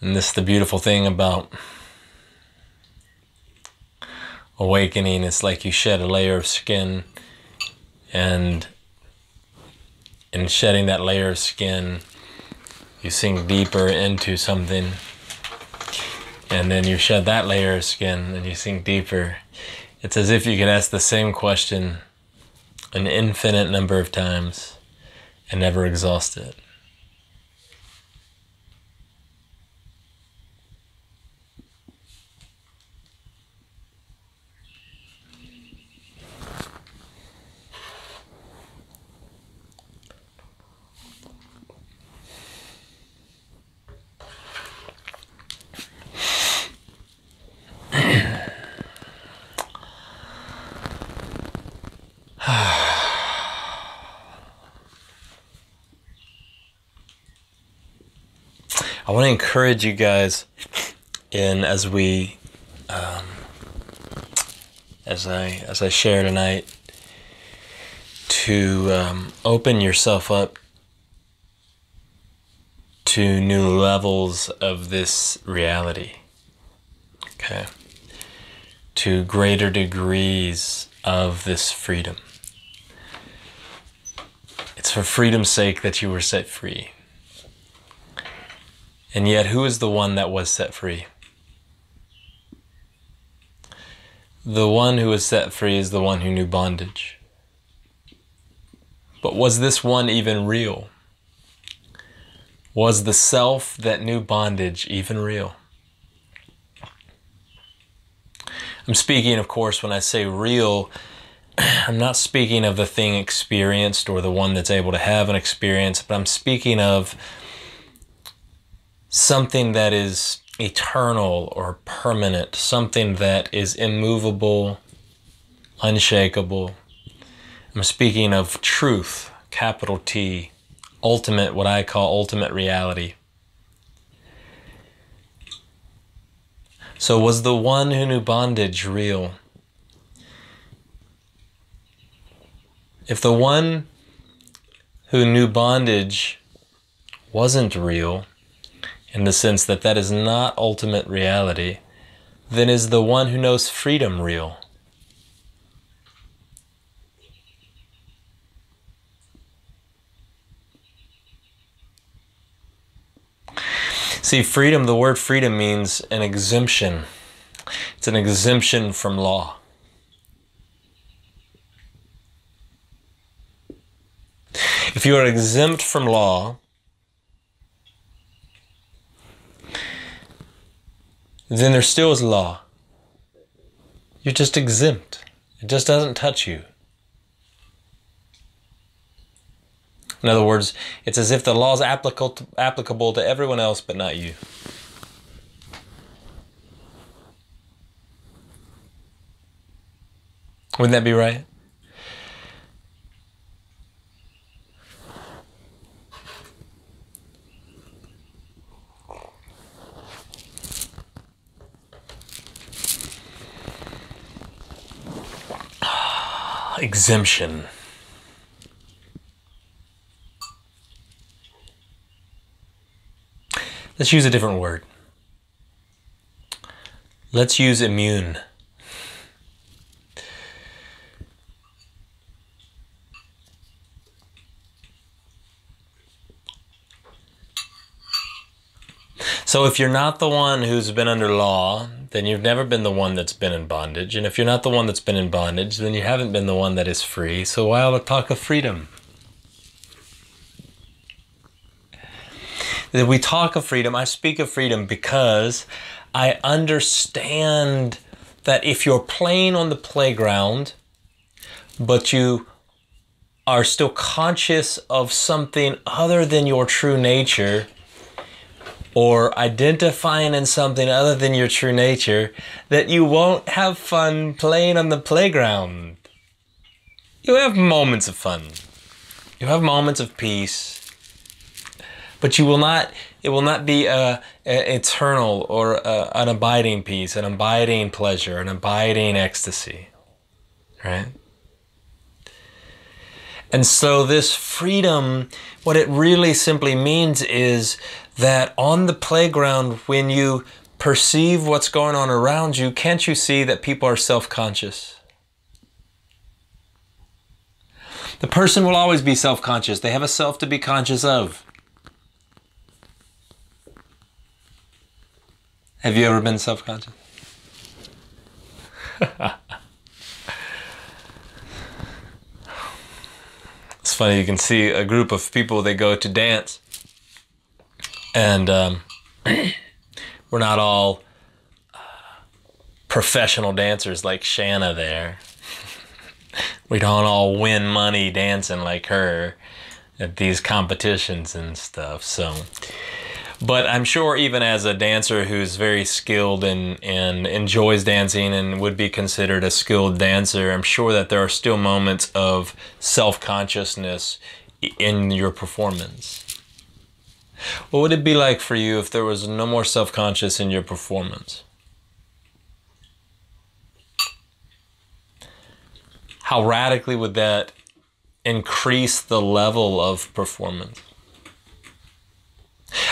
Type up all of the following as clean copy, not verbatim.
And this is the beautiful thing about awakening. It's like you shed a layer of skin, and in shedding that layer of skin, you sink deeper into something, and then you shed that layer of skin and you sink deeper. It's as if you could ask the same question an infinite number of times and never exhaust it. I want to encourage you guys as I share tonight, to open yourself up to new levels of this reality, okay? To greater degrees of this freedom. It's for freedom's sake that you were set free. And yet, who is the one that was set free? The one who was set free is the one who knew bondage. But was this one even real? Was the self that knew bondage even real? I'm speaking, of course, when I say real, I'm not speaking of the thing experienced or the one that's able to have an experience, but I'm speaking of something that is eternal or permanent, something that is immovable, unshakable. I'm speaking of truth, capital T, ultimate, what I call ultimate reality. So was the one who knew bondage real? If the one who knew bondage wasn't real, in the sense that that is not ultimate reality, then is the one who knows freedom real? See, freedom, the word freedom means an exemption. It's an exemption from law. If you are exempt from law, then there still is law. You're just exempt. It just doesn't touch you. In other words, it's as if the law is applicable to everyone else but not you. Wouldn't that be right? Exemption. Let's use a different word. Let's use immune. So if you're not the one who's been under law, then you've never been the one that's been in bondage. And if you're not the one that's been in bondage, then you haven't been the one that is free. So why all the talk of freedom? That we talk of freedom, I speak of freedom because I understand that if you're playing on the playground, but you are still conscious of something other than your true nature, or identifying in something other than your true nature, that you won't have fun playing on the playground. You have moments of fun. You have moments of peace. But you will not, it will not be a eternal or an abiding peace, an abiding pleasure, an abiding ecstasy, right? And so this freedom, what it really simply means is that on the playground, when you perceive what's going on around you, can't you see that people are self-conscious? The person will always be self-conscious. They have a self to be conscious of. Have you ever been self-conscious? It's funny, you can see a group of people, they go to dance, and we're not all professional dancers like Shanna there. We don't all win money dancing like her at these competitions and stuff. So, but I'm sure even as a dancer who's very skilled and enjoys dancing and would be considered a skilled dancer, I'm sure that there are still moments of self-consciousness in your performance. What would it be like for you if there was no more self-conscious in your performance? How radically would that increase the level of performance?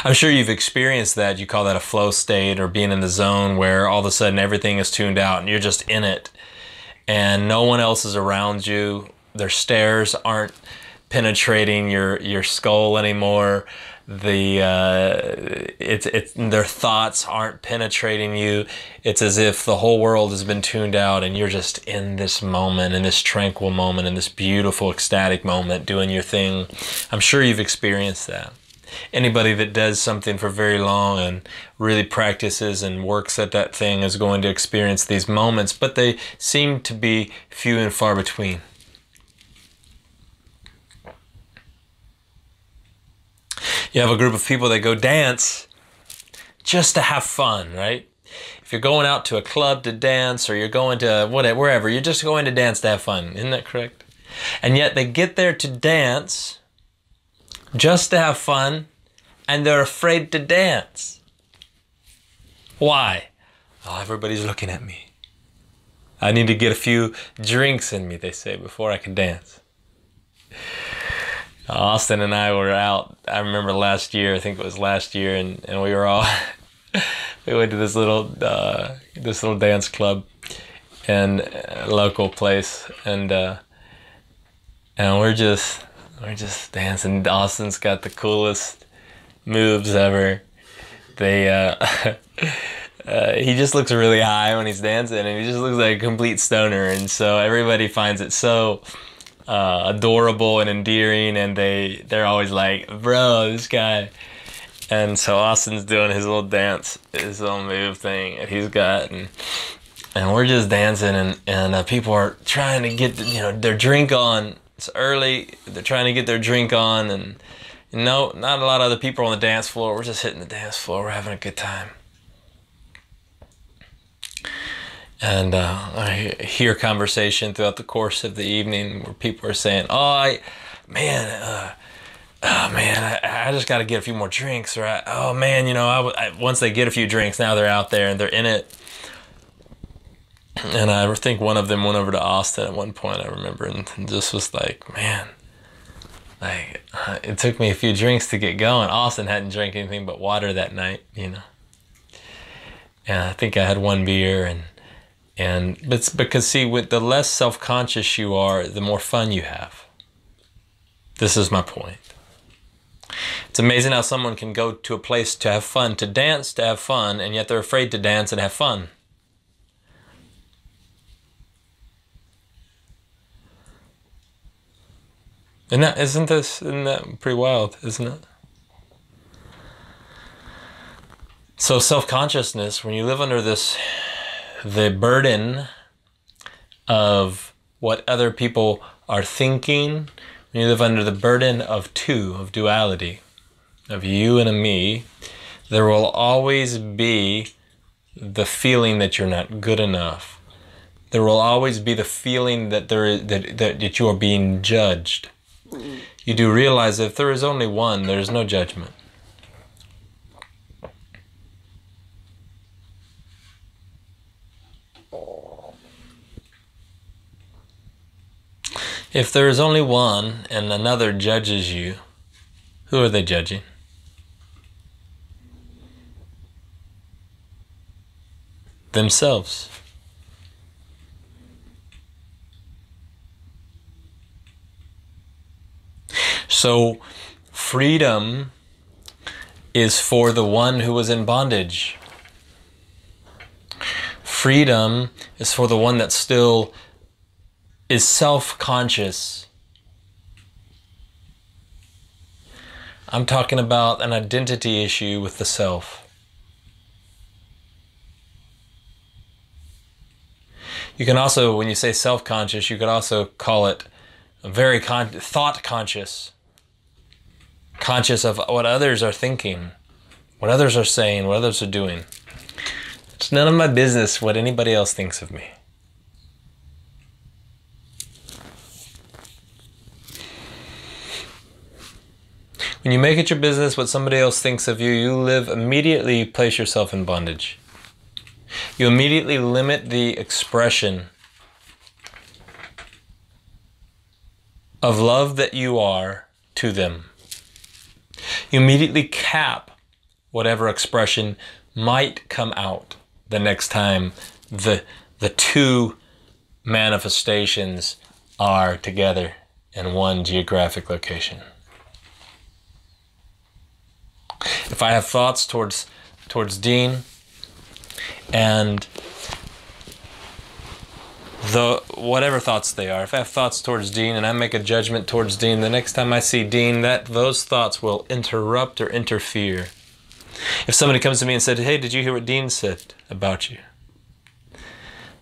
I'm sure you've experienced that. You call that a flow state, or being in the zone where all of a sudden everything is tuned out and you're just in it and no one else is around you. Their stares aren't penetrating your skull anymore. Their thoughts aren't penetrating you. It's as if the whole world has been tuned out and you're just in this moment, in this tranquil moment, in this beautiful ecstatic moment, doing your thing. I'm sure you've experienced that. Anybody that does something for very long and really practices and works at that thing is going to experience these moments, but they seem to be few and far between. You have a group of people that go dance just to have fun, right? If you're going out to a club to dance, or you're going to wherever, you're just going to dance to have fun. Isn't that correct? And yet they get there to dance just to have fun, and they're afraid to dance. Why? Oh, everybody's looking at me. I need to get a few drinks in me, they say, before I can dance. Austin and I were out, I remember last year, I think it was last year, and we were all, we went to this little dance club and a local place, and we're just dancing. Austin's got the coolest moves ever. He just looks really high when he's dancing, and he just looks like a complete stoner, and so everybody finds it so adorable and endearing, and they're always like, bro, this guy. And so Austin's doing his little dance, his little move thing that he's got, and we're just dancing, and people are trying to get their drink on. It's early, they're trying to get their drink on, and no, not a lot of other people on the dance floor. We're just hitting the dance floor, we're having a good time. And I hear conversation throughout the course of the evening where people are saying, I just got to get a few more drinks. Or, once they get a few drinks, now they're out there and they're in it. And I think one of them went over to Austin at one point, I remember, and just was like, man, it took me a few drinks to get going. Austin hadn't drank anything but water that night, And I think I had one beer, but it's because, see, with the less self-conscious you are, the more fun you have. This is my point. It's amazing how someone can go to a place to have fun, to dance, to have fun, and yet they're afraid to dance and have fun. Isn't that pretty wild, isn't it? So self-consciousness, when you live under the burden of what other people are thinking, when you live under the burden of duality, of you and a me, there will always be the feeling that you're not good enough. There will always be the feeling that that you are being judged. You do realize that if there is only one, there is no judgment. If there is only one and another judges you, who are they judging? themselves. So freedom is for the one who was in bondage. Freedom is for the one that still is self-conscious. I'm talking about an identity issue with the self. You can also, when you say self-conscious, you could also call it very thought-conscious. Conscious of what others are thinking, what others are saying, what others are doing. It's none of my business what anybody else thinks of me. When you make it your business what somebody else thinks of you, you immediately place yourself in bondage. You immediately limit the expression of love that you are to them. You immediately cap whatever expression might come out the next time the two manifestations are together in one geographic location. If I have thoughts towards Dean, and whatever thoughts they are, if I have thoughts towards Dean and I make a judgment towards Dean, the next time I see Dean, those thoughts will interrupt or interfere. If somebody comes to me and said, "Hey, did you hear what Dean said about you?"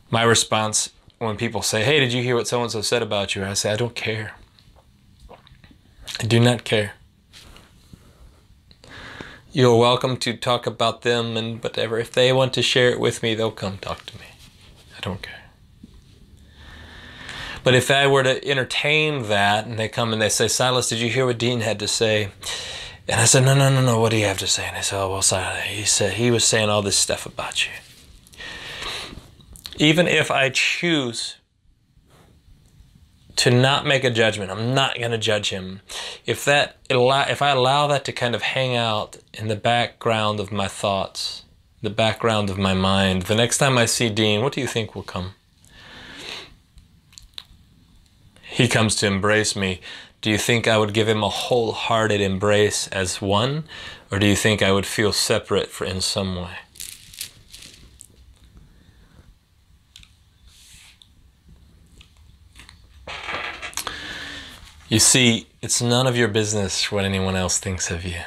My response when people say, "Hey, did you hear what so-and-so said about you?" I say, "I don't care. I do not care. You're welcome to talk about them and whatever. If they want to share it with me, they'll come talk to me. I don't care." But if I were to entertain that and they come and they say, "Silas, did you hear what Dean had to say?" And I said, No, what do you have to say? And they said, "Oh, well, Silas, he was saying all this stuff about you." Even if I choose to not make a judgment, I'm not going to judge him. If I allow that to kind of hang out in the background of my thoughts, the background of my mind, the next time I see Dean, what do you think will come? He comes to embrace me. Do you think I would give him a wholehearted embrace as one? Or do you think I would feel separate in some way? You see, it's none of your business what anyone else thinks of you.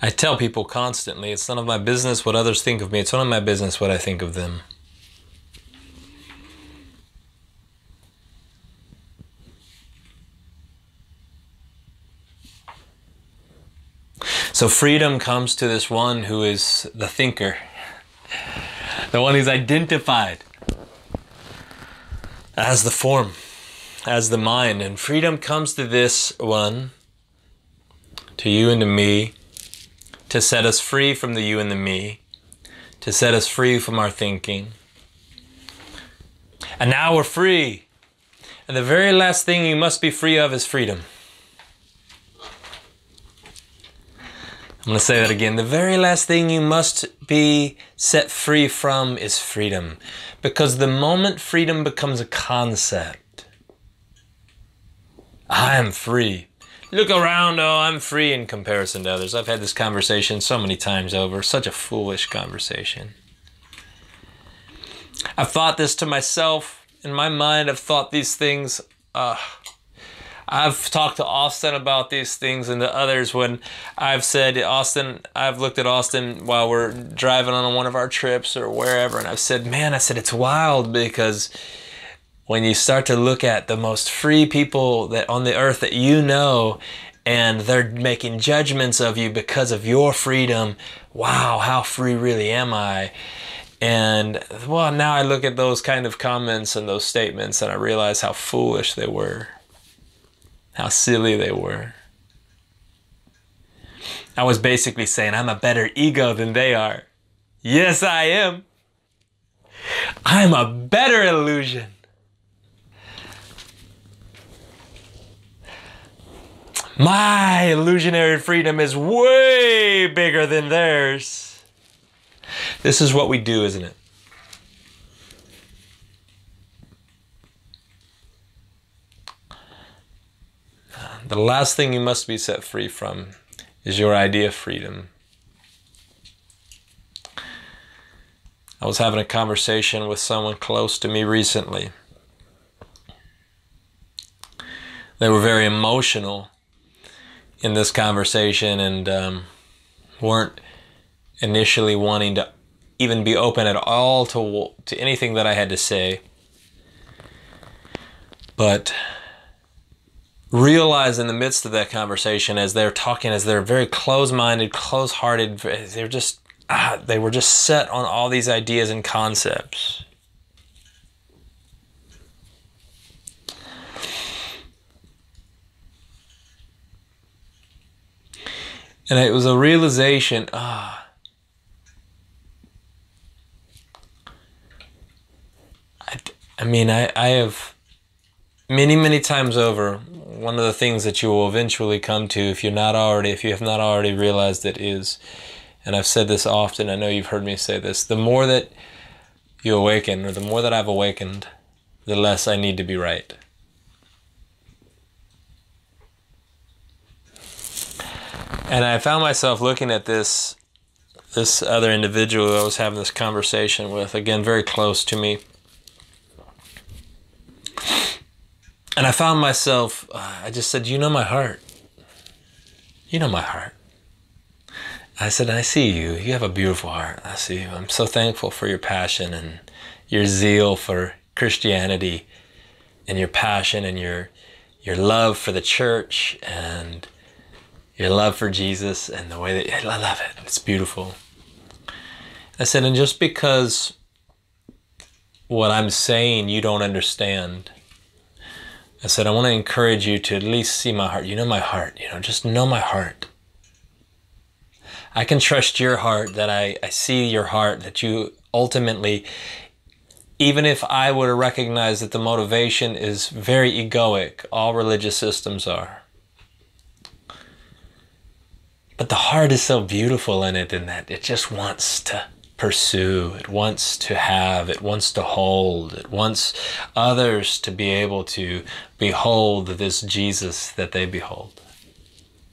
I tell people constantly, it's none of my business what others think of me. It's none of my business what I think of them. So freedom comes to this one who is the thinker, the one who's identified as the form, as the mind. And freedom comes to this one, to you and to me, to set us free from the you and the me, to set us free from our thinking. And now we're free. And the very last thing you must be free of is freedom. I'm going to say that again. The very last thing you must be set free from is freedom. Because the moment freedom becomes a concept, I am free. Look around, oh, I'm free in comparison to others. I've had this conversation so many times over. Such a foolish conversation. I've thought this to myself. In my mind, I've thought these things. I've talked to Austin about these things and to others when I've said, Austin, I've looked at Austin while we're driving on one of our trips or wherever, and I've said, man, I said, it's wild because when you start to look at the most free people that on the earth that you know, and they're making judgments of you because of your freedom, wow, how free really am I? And well, now I look at those kind of comments and those statements and I realize how foolish they were, how silly they were. I was basically saying I'm a better ego than they are. Yes, I am. I'm a better illusion. My illusionary freedom is way bigger than theirs. This is what we do, isn't it? The last thing you must be set free from is your idea of freedom. I was having a conversation with someone close to me recently. They were very emotional in this conversation and weren't initially wanting to even be open at all to anything that I had to say. But realize in the midst of that conversation, as they're talking, as they're very close-minded, close-hearted, they were just set on all these ideas and concepts. And it was a realization, I have many times over, one of the things that you will eventually come to, if you have not already realized it, is, and I've said this often, I know you've heard me say this, the more that you awaken, or the more that I've awakened, the less I need to be right. And I found myself looking at this other individual I was having this conversation with, again, very close to me. And I found myself, I just said, you know my heart. You know my heart. I said, I see you. You have a beautiful heart. I see you. I'm so thankful for your passion and your zeal for Christianity and your passion and your love for the church and your love for Jesus and the way that, I love it. It's beautiful. I said, and just because what I'm saying you don't understand, I said, I want to encourage you to at least see my heart. You know my heart. Just know my heart. I can trust your heart, that I see your heart, that you ultimately, even if I were to recognize that the motivation is very egoic, all religious systems are. But the heart is so beautiful in it, in that it just wants to pursue, it wants to have, it wants to hold, it wants others to be able to behold this Jesus that they behold.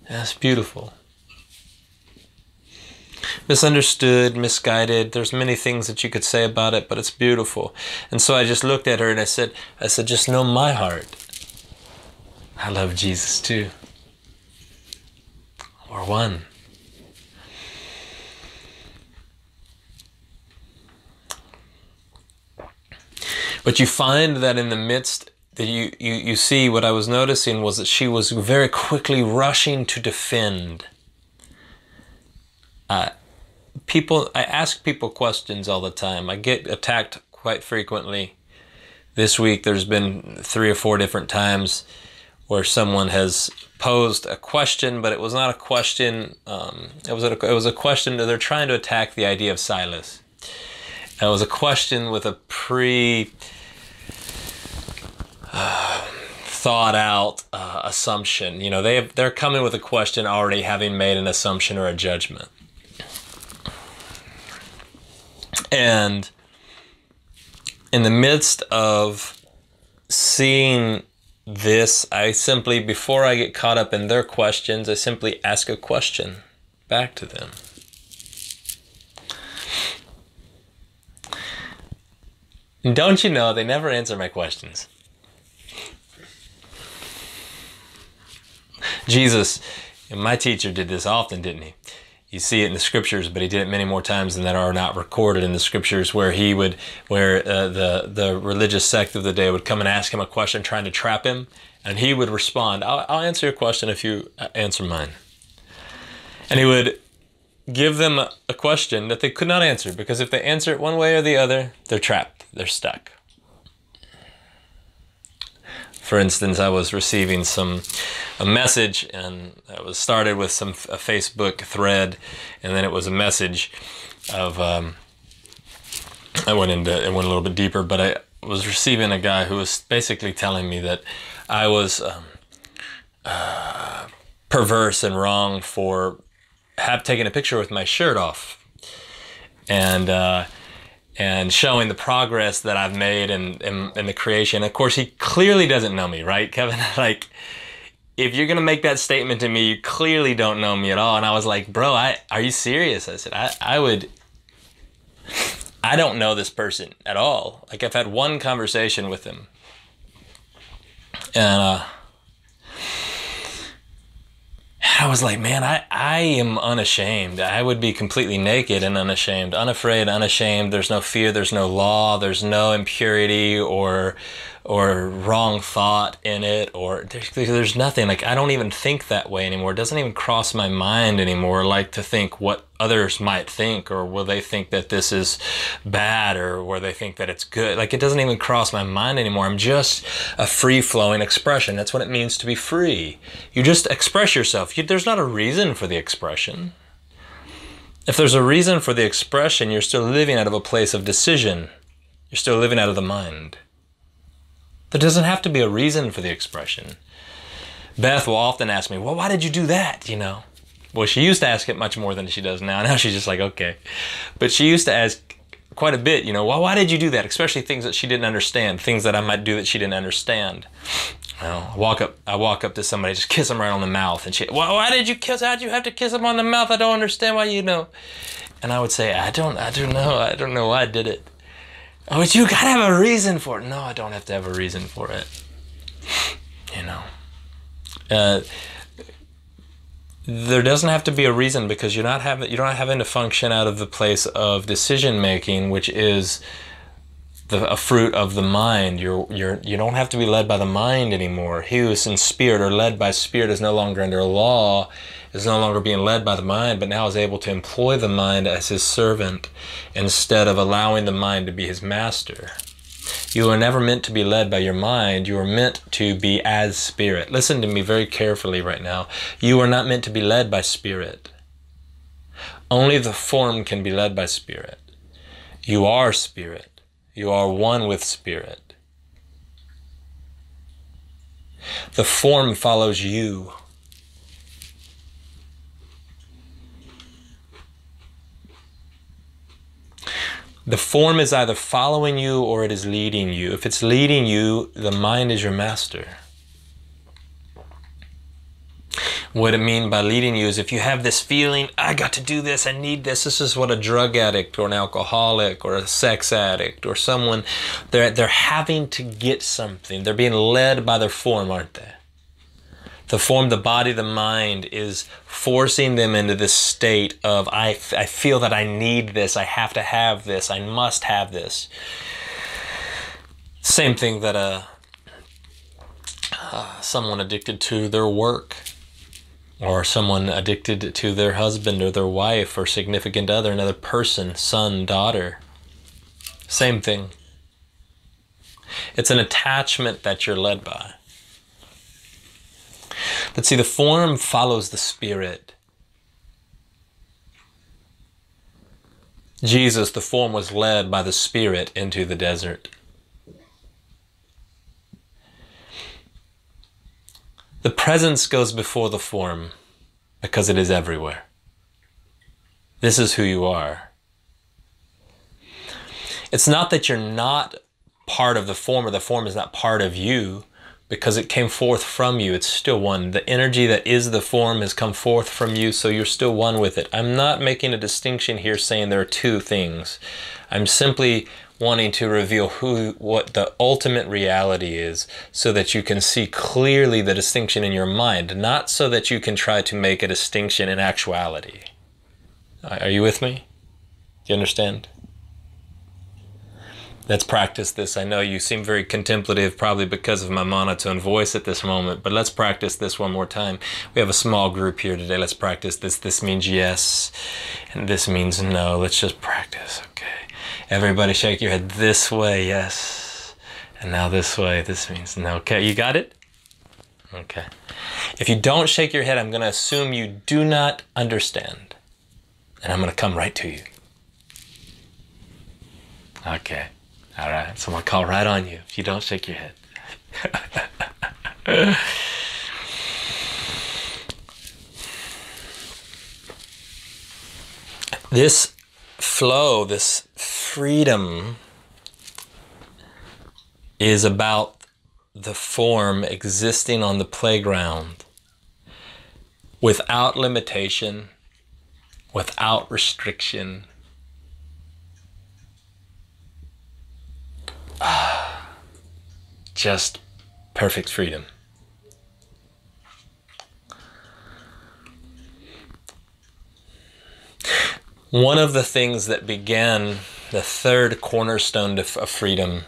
That's beautiful. Misunderstood, misguided, there's many things that you could say about it, but it's beautiful. And so I just looked at her and I said, just know my heart. I love Jesus too. We're one. But you find that in the midst that you see, what I was noticing was that she was very quickly rushing to defend. I ask people questions all the time. I get attacked quite frequently. This week there's been 3 or 4 different times where someone has posed a question, but it was not a question. It was a question that they're trying to attack the idea of Silas. It was a question with a thought out assumption. They're coming with a question already having made an assumption or a judgment. And in the midst of seeing this, I simply, before I get caught up in their questions, I simply ask a question back to them. And don't you know, they never answer my questions. Jesus, my teacher, did this often, didn't he? You see it in the scriptures, but he did it many more times than that are not recorded in the scriptures, where the religious sect of the day would come and ask him a question trying to trap him, and he would respond, I'll answer your question if you answer mine. And he would give them a question that they could not answer, because if they answer it one way or the other, they're trapped, they're stuck. For instance, I was receiving a message, and it was started with a Facebook thread, and then it was a message of, it went a little bit deeper, but I was receiving a guy who was basically telling me that I was perverse and wrong for taking a picture with my shirt off and showing the progress that I've made in the creation. Of course, he clearly doesn't know me, right, Kevin? Like, if you're going to make that statement to me, you clearly don't know me at all. And I was like, bro, are you serious? I said, I don't know this person at all. Like, I've had one conversation with him. And I was like, man, I am unashamed. I would be completely naked and unashamed, unafraid, unashamed. There's no fear, there's no law, there's no impurity or wrong thought in it, or there's nothing. Like, I don't even think that way anymore. It doesn't even cross my mind anymore, like, to think what others might think, or will they think that this is bad, or will they think that it's good. Like, it doesn't even cross my mind anymore. I'm just a free-flowing expression. That's what it means to be free. You just express yourself. There's not a reason for the expression. If there's a reason for the expression, you're still living out of a place of decision. You're still living out of the mind. There doesn't have to be a reason for the expression. Beth will often ask me, well, why did you do that, you know? Well, she used to ask it much more than she does now. Now she's just like, okay. But she used to ask quite a bit, you know, well, why did you do that? Especially things that she didn't understand, things that I might do that she didn't understand. Well, I walk up to somebody, just kiss them right on the mouth. And she, well, why did you kiss? How'd you have to kiss them on the mouth? I don't understand why you know. And I would say, I don't know. I don't know why I did it. Oh, but you gotta have a reason for it. No, I don't have to have a reason for it. You know, there doesn't have to be a reason, because you're not having to function out of the place of decision making, which is a fruit of the mind. You don't have to be led by the mind anymore. He who is in spirit or led by spirit is no longer under law, is no longer being led by the mind, but now is able to employ the mind as his servant instead of allowing the mind to be his master. You are never meant to be led by your mind. You are meant to be as spirit. Listen to me very carefully right now. You are not meant to be led by spirit. Only the form can be led by spirit. You are spirit. You are one with spirit. The form follows you. The form is either following you or it is leading you. If it's leading you, the mind is your master. What I mean by leading you is if you have this feeling, I got to do this, I need this. This is what a drug addict or an alcoholic or a sex addict or someone, they're having to get something. They're being led by their form, aren't they? The form, the body, the mind is forcing them into this state of, I feel that I need this, I have to have this, I must have this. Same thing that someone addicted to their work, or someone addicted to their husband or their wife or significant other, another person, son, daughter. Same thing. It's an attachment that you're led by. But see, the form follows the spirit. Jesus, the form, was led by the spirit into the desert. The presence goes before the form because it is everywhere. This is who you are. It's not that you're not part of the form or the form is not part of you, because it came forth from you. It's still one. The energy that is the form has come forth from you, so you're still one with it. I'm not making a distinction here saying there are two things. I'm simply wanting to reveal what the ultimate reality is so that you can see clearly the distinction in your mind, not so that you can try to make a distinction in actuality. Are you with me? Do you understand? Let's practice this. I know you seem very contemplative, probably because of my monotone voice at this moment, but let's practice this one more time. We have a small group here today. Let's practice this. This means yes, and this means no. Let's just practice, okay? Everybody shake your head this way, yes. And now this way, this means no. Okay, you got it? Okay. If you don't shake your head, I'm going to assume you do not understand, and I'm going to come right to you. Okay. All right, so I'm going to call right on you if you don't shake your head. This flow, this freedom, is about the form existing on the playground without limitation, without restriction. Just perfect freedom. One of the things that began the third cornerstone of freedom,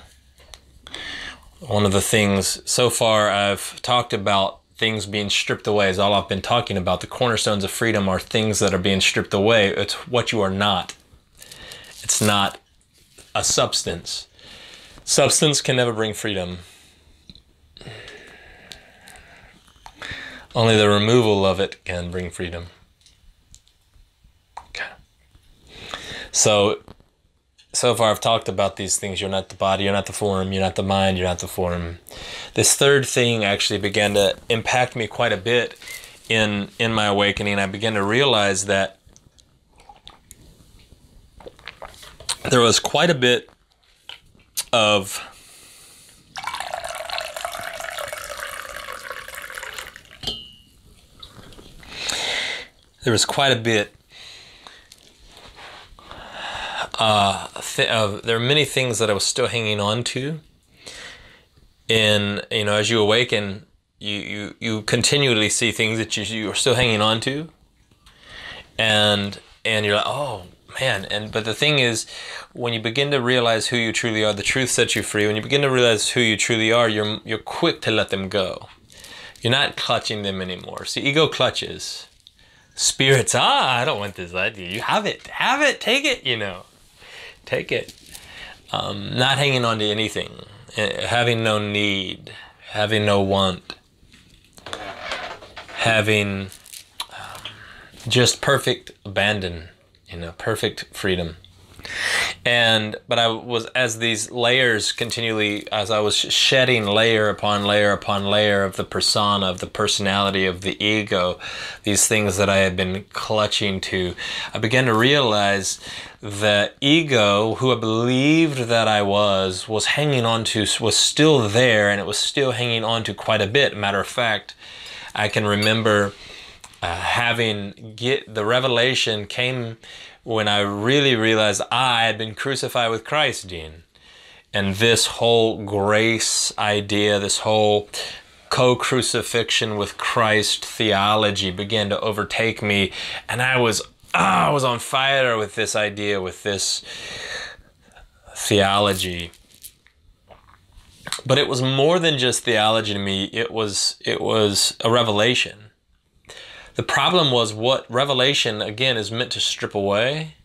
one of the things, so far I've talked about things being stripped away, is all I've been talking about. The cornerstones of freedom are things that are being stripped away. It's what you are not. It's not a substance. Substance can never bring freedom. Only the removal of it can bring freedom. Okay. So far I've talked about these things. You're not the body, you're not the form, you're not the mind, you're not the form. This third thing actually began to impact me quite a bit in my awakening. I began to realize that there was quite a bit of there are many things that I was still hanging on to. And, as you awaken, you continually see things that you are still hanging on to. And you're like, oh, man. But the thing is, when you begin to realize who you truly are, the truth sets you free. When you begin to realize who you truly are, you're quick to let them go. You're not clutching them anymore. See, ego clutches. Spirits, I don't want this idea. You have it, take it, Take it. Not hanging on to anything. Having no need. Having no want. Having just perfect abandon. Perfect freedom. But I was, as these layers continually, as I was shedding layer upon layer upon layer of the persona, of the personality, of the ego, these things that I had been clutching to, I began to realize that ego, who I believed that I was hanging on to, was still there, and it was still hanging on to quite a bit. Matter of fact, I can remember the revelation came when I really realized I had been crucified with Christ, Dean. And this whole grace idea, this whole co-crucifixion with Christ theology began to overtake me. And I was on fire with this idea, with this theology. But it was more than just theology to me. It was a revelation. The problem was what revelation, again, is meant to strip away.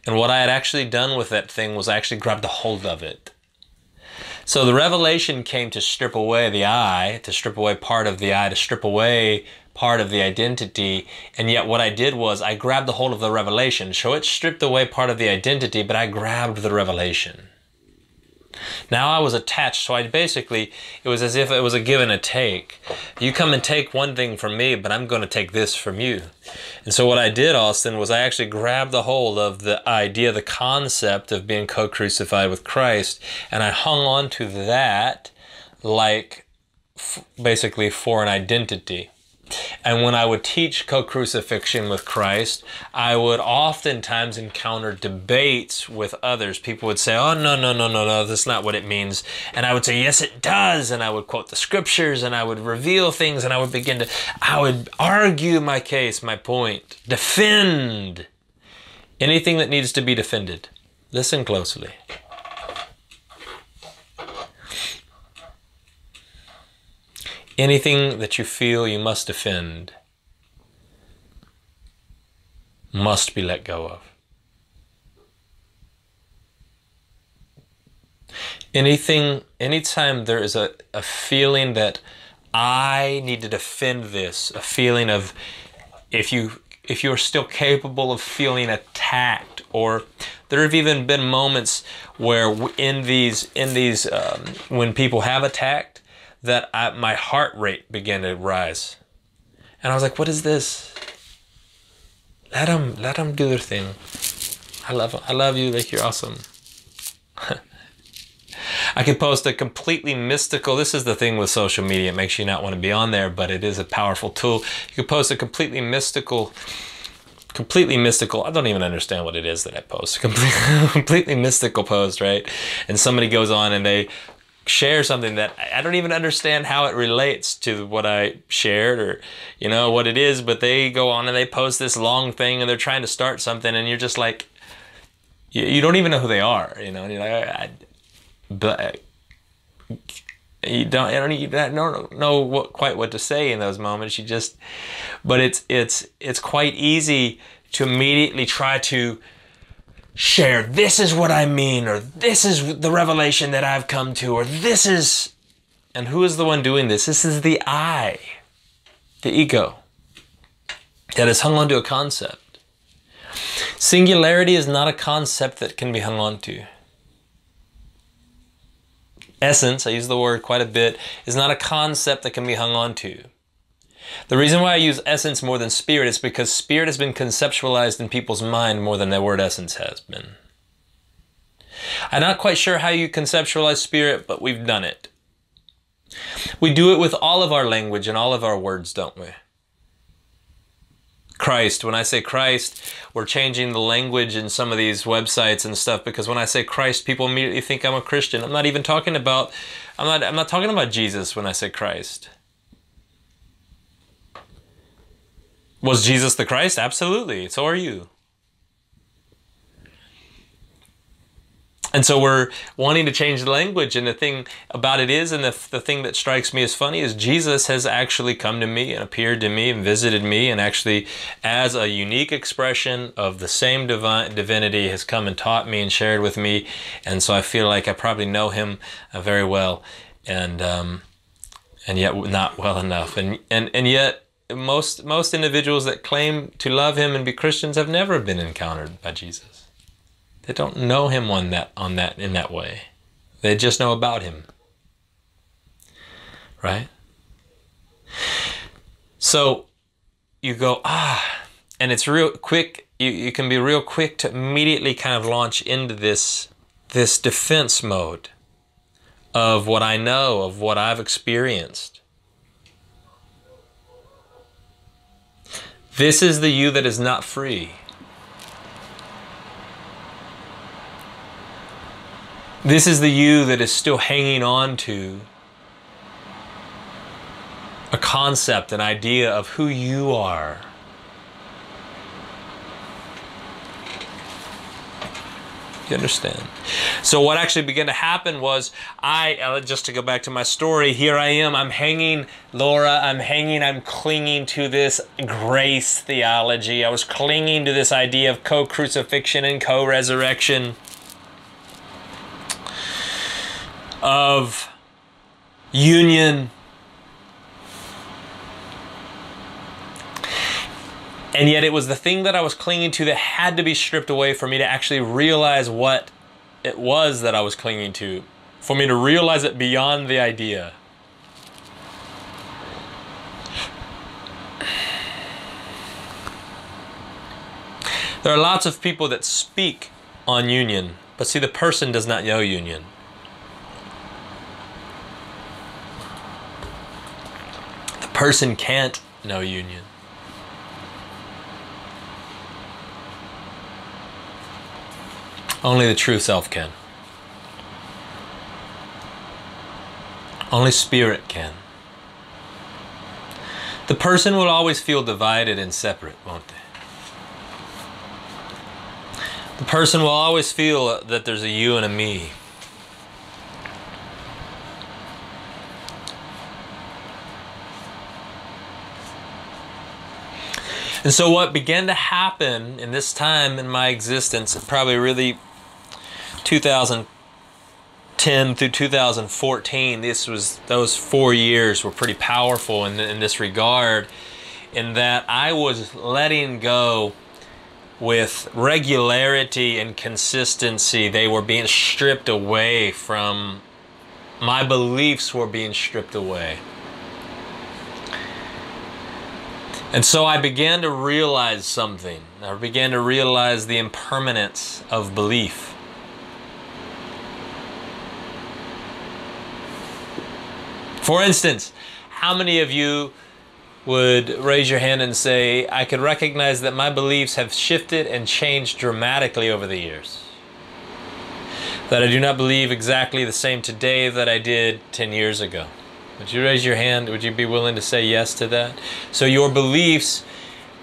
And what I had actually done with that thing was I actually grabbed a hold of it. So the revelation came to strip away the I, to strip away part of the I, to strip away part of the identity. And yet what I did was I grabbed the hold of the revelation. So it stripped away part of the identity, but I grabbed the revelation. Now I was attached, so it was as if it was a give and a take. You come and take one thing from me, but I'm going to take this from you. And so what I did, Austin, was I actually grabbed the hold of the idea, the concept of being co-crucified with Christ, and I hung on to that like basically for an identity. And when I would teach co-crucifixion with Christ, I would oftentimes encounter debates with others. People would say, oh, no, that's not what it means. And I would say, yes, it does. And I would quote the scriptures, and I would reveal things, and I would argue my case, my point, defend anything that needs to be defended. Listen closely. Anything that you feel you must defend must be let go of. Anytime there is a feeling that I need to defend this, a feeling of if you're still capable of feeling attacked, or there have even been moments where in these when people have attacked, that my heart rate began to rise. And I was like, what is this? Let them do their thing. I love you, like you're awesome. I could post a completely mystical, this is the thing with social media, it makes you not want to be on there, but it is a powerful tool. You could post a completely mystical, I don't even understand what it is that I post, completely mystical post, right? And somebody goes on and they share something that I don't even understand how it relates to what I shared or, you know, what it is, but they go on and they post this long thing and they're trying to start something and you're just like, you don't even know who they are, you know, and you're like, but you don't know quite what to say in those moments. You just, but it's quite easy to immediately try to share, this is what I mean, or this is the revelation that I've come to, or this is, and who is the one doing this? This is the I, the ego, that has hung on to a concept. Singularity is not a concept that can be hung on to. Essence, I use the word quite a bit, is not a concept that can be hung on to. The reason why I use essence more than spirit is because spirit has been conceptualized in people's mind more than the word essence has been. I'm not quite sure how you conceptualize spirit, but we've done it. We do it with all of our language and all of our words, don't we? Christ, when I say Christ, we're changing the language in some of these websites and stuff, because when I say Christ, people immediately think I'm a Christian. I'm not talking about Jesus when I say Christ. Was Jesus the Christ? Absolutely. So are you. And so we're wanting to change the language, and the thing about it is, and the thing that strikes me as funny is Jesus has actually come to me and appeared to me and visited me, and actually as a unique expression of the same divinity has come and taught me and shared with me. And so I feel like I probably know him very well, and yet not well enough. And yet most individuals that claim to love him and be Christians have never been encountered by Jesus. They don't know him in that way. They just know about him. Right? So you go, and it's real quick. You can be real quick to immediately kind of launch into this defense mode of what I know, of what I've experienced. This is the you that is not free. This is the you that is still hanging on to a concept, an idea of who you are. You understand? So what actually began to happen was, just to go back to my story, here I am, I'm hanging, Laura, I'm clinging to this grace theology. I was clinging to this idea of co-crucifixion and co-resurrection, of union. And yet it was the thing that I was clinging to that had to be stripped away for me to actually realize what it was that I was clinging to, for me to realize it beyond the idea. There are lots of people that speak on union, but see, the person does not know union. Person can't know union. Only the true self can. Only spirit can. The person will always feel divided and separate, won't they? The person will always feel that there's a you and a me. And so what began to happen in this time in my existence, probably really 2010 through 2014, those 4 years were pretty powerful in this regard, in that I was letting go with regularity and consistency. They were being stripped away from, my beliefs were being stripped away. And so I began to realize something. I began to realize the impermanence of belief. For instance, how many of you would raise your hand and say, I could recognize that my beliefs have shifted and changed dramatically over the years? That I do not believe exactly the same today that I did 10 years ago. Would you raise your hand? Would you be willing to say yes to that? So your beliefs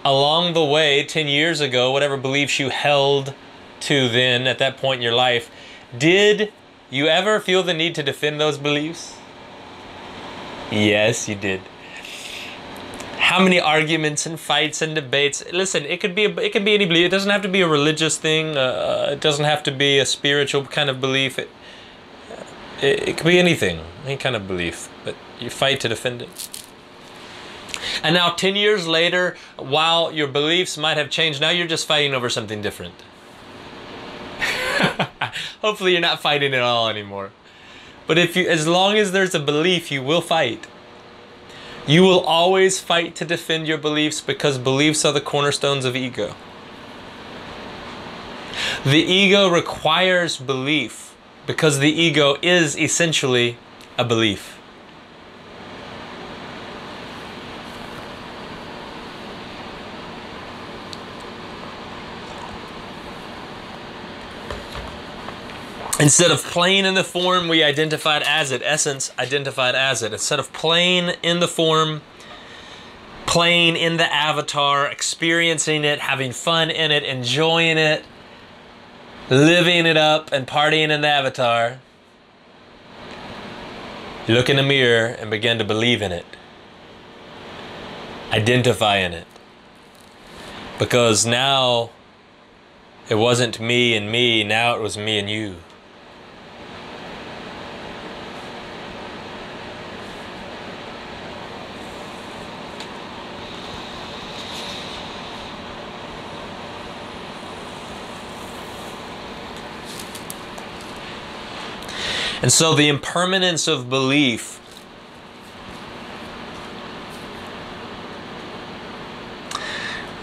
along the way, 10 years ago, whatever beliefs you held to then at that point in your life, did you ever feel the need to defend those beliefs? Yes, you did. How many arguments and fights and debates? Listen, it could be any belief. It doesn't have to be a religious thing. It doesn't have to be a spiritual kind of belief. It could be anything, any kind of belief, but you fight to defend it. And now 10 years later, while your beliefs might have changed, now you're just fighting over something different. Hopefully you're not fighting at all anymore. But as long as there's a belief, you will fight. You will always fight to defend your beliefs because beliefs are the cornerstones of ego. The ego requires belief because the ego is essentially a belief. Instead of playing in the form we identified as it, essence identified as it, instead of playing in the form, playing in the avatar, experiencing it, having fun in it, enjoying it, living it up and partying in the avatar, you look in the mirror and begin to believe in it. Identify in it. Because now it wasn't me and me, now it was me and you. And so the impermanence of belief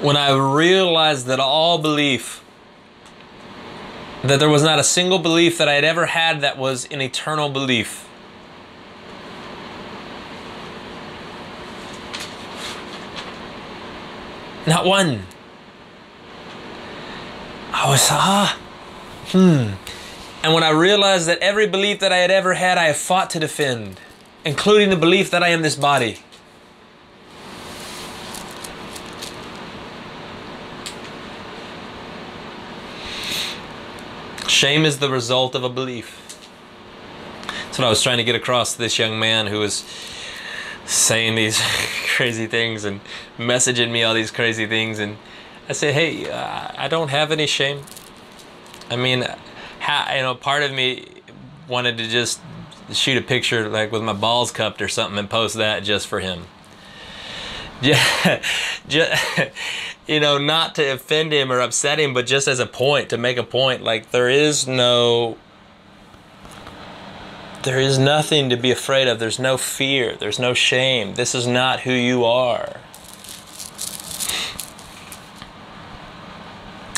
when I realized that all belief, that there was not a single belief that I had ever had that was an eternal belief. Not one. I was, And when I realized that every belief that I had ever had, I have fought to defend, including the belief that I am this body. Shame is the result of a belief. That's what I was trying to get across to this young man who was saying these crazy things and messaging me all these crazy things. And I said, hey, I don't have any shame. I mean, part of me wanted to just shoot a picture like with my balls cupped or something and post that just for him. Not to offend him or upset him, but just as a point, to make a point. Like there is nothing to be afraid of. There's no fear. There's no shame. This is not who you are.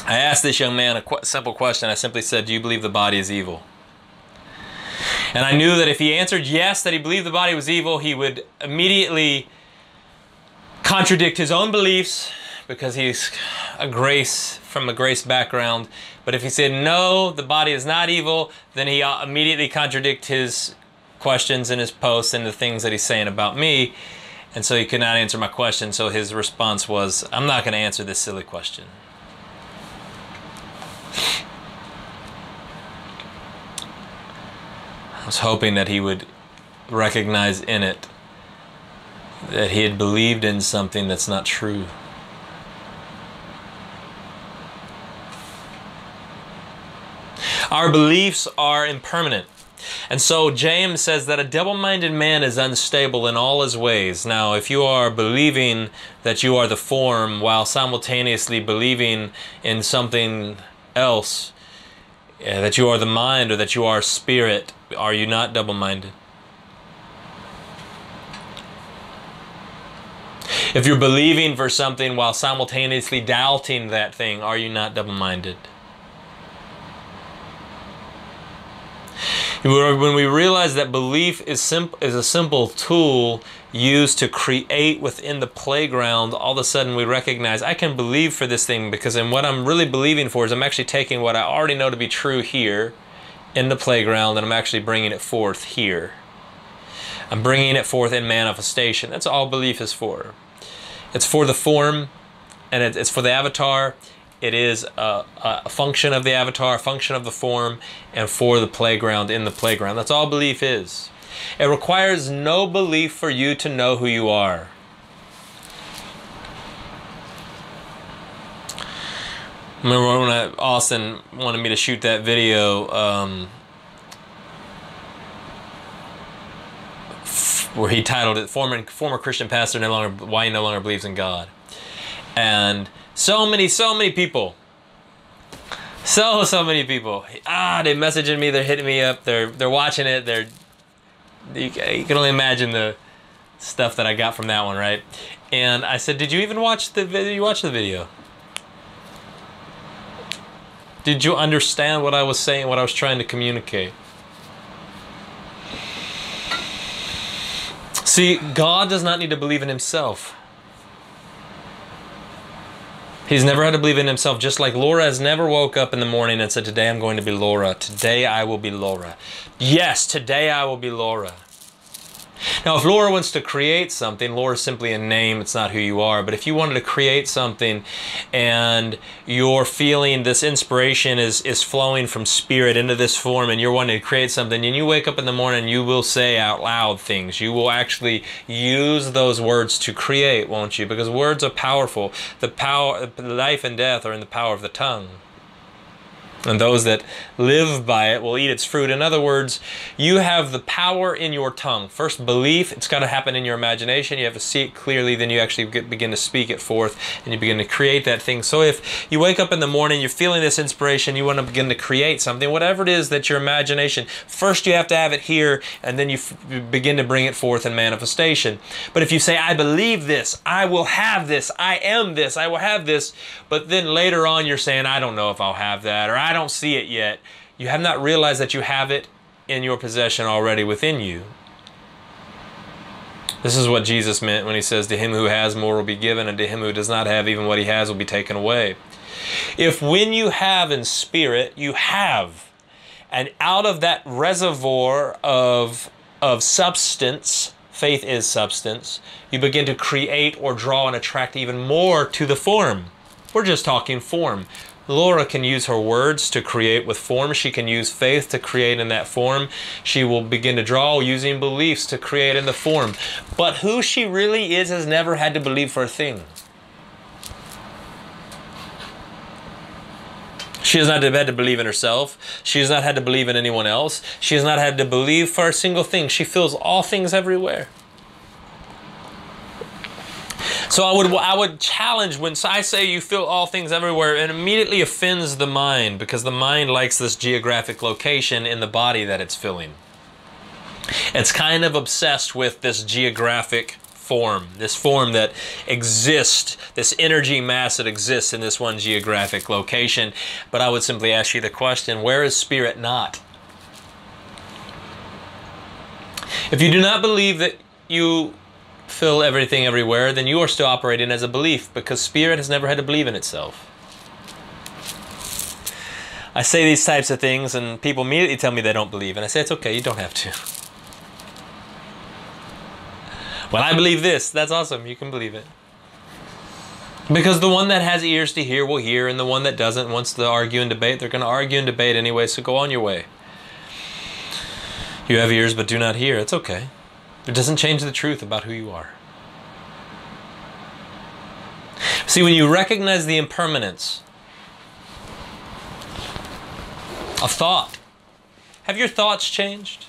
I asked this young man a simple question. I simply said, do you believe the body is evil? And I knew that if he answered yes, that he believed the body was evil, he would immediately contradict his own beliefs because he's from a grace background. But if he said no, the body is not evil, then he immediately contradict his questions and his posts and the things that he's saying about me. And so he could not answer my question. So his response was, I'm not going to answer this silly question. I was hoping that he would recognize in it that he had believed in something that's not true. Our beliefs are impermanent. And so James says that a double-minded man is unstable in all his ways. Now, if you are believing that you are the form while simultaneously believing in something else, that you are the mind or that you are spirit, are you not double-minded? If you're believing for something while simultaneously doubting that thing, are you not double-minded? When we realize that belief is a simple tool used to create within the playground, all of a sudden we recognize I can believe for this thing, because then what I'm really believing for is I'm actually taking what I already know to be true here in the playground, and I'm actually bringing it forth here. I'm bringing it forth in manifestation. That's all belief is for. It's for the form, and it's for the avatar. It is a function of the avatar, a function of the form, and for the playground, in the playground. That's all belief is. It requires no belief for you to know who you are. Remember when Austin wanted me to shoot that video where he titled it "Former Christian Pastor Why He No Longer Believes in God." And so many people, so many people, they're messaging me, they're hitting me up, they're watching it, you can only imagine the stuff that I got from that one, right? And I said, did you even watch the video? You watched the video? Did you understand what I was saying, what I was trying to communicate? See, God does not need to believe in himself. He's never had to believe in himself, just like Laura has never woke up in the morning and said, today I'm going to be Laura. Today I will be Laura. Yes, today I will be Laura. Now, if Laura wants to create something, Laura is simply a name, it's not who you are. But if you wanted to create something and you're feeling this inspiration is flowing from spirit into this form, and you're wanting to create something, and you wake up in the morning, you will say out loud things. You will actually use those words to create, won't you? Because words are powerful. The life and death are in the power of the tongue. And those that live by it will eat its fruit. In other words, you have the power in your tongue. First, belief, it's got to happen in your imagination. You have to see it clearly, then you actually begin to speak it forth, and you begin to create that thing. So if you wake up in the morning, you're feeling this inspiration, you want to begin to create something, whatever it is that your imagination, first you have to have it here, and then you begin to bring it forth in manifestation. But if you say, I believe this, I will have this, I am this, I will have this, but then later on you're saying, I don't know if I'll have that, or I don't see it yet. You have not realized that you have it in your possession already within you. This is what Jesus meant when he says, to him who has more will be given, and to him who does not have, even what he has will be taken away. If when you have in spirit, you have, and out of that reservoir of substance, faith is substance, you begin to create or draw and attract even more to the form. We're just talking form. Laura can use her words to create with form. She can use faith to create in that form. She will begin to draw using beliefs to create in the form. But who she really is has never had to believe for a thing. She has not had to believe in herself. She has not had to believe in anyone else. She has not had to believe for a single thing. She feels all things everywhere. So I would challenge, when I say you feel all things everywhere, it immediately offends the mind, because the mind likes this geographic location in the body that it's filling. It's kind of obsessed with this geographic form, this form that exists, this energy mass that exists in this one geographic location. But I would simply ask you the question, where is spirit not? If you do not believe that you feel everything everywhere, then you are still operating as a belief, because spirit has never had to believe in itself. I say these types of things and people immediately tell me they don't believe, and I say, it's okay, you don't have to. Well, I believe this. That's awesome, you can believe it. Because the one that has ears to hear will hear, and the one that doesn't wants to argue and debate, they're going to argue and debate anyway, so go on your way. You have ears but do not hear, it's okay. It doesn't change the truth about who you are. See, when you recognize the impermanence of thought, have your thoughts changed?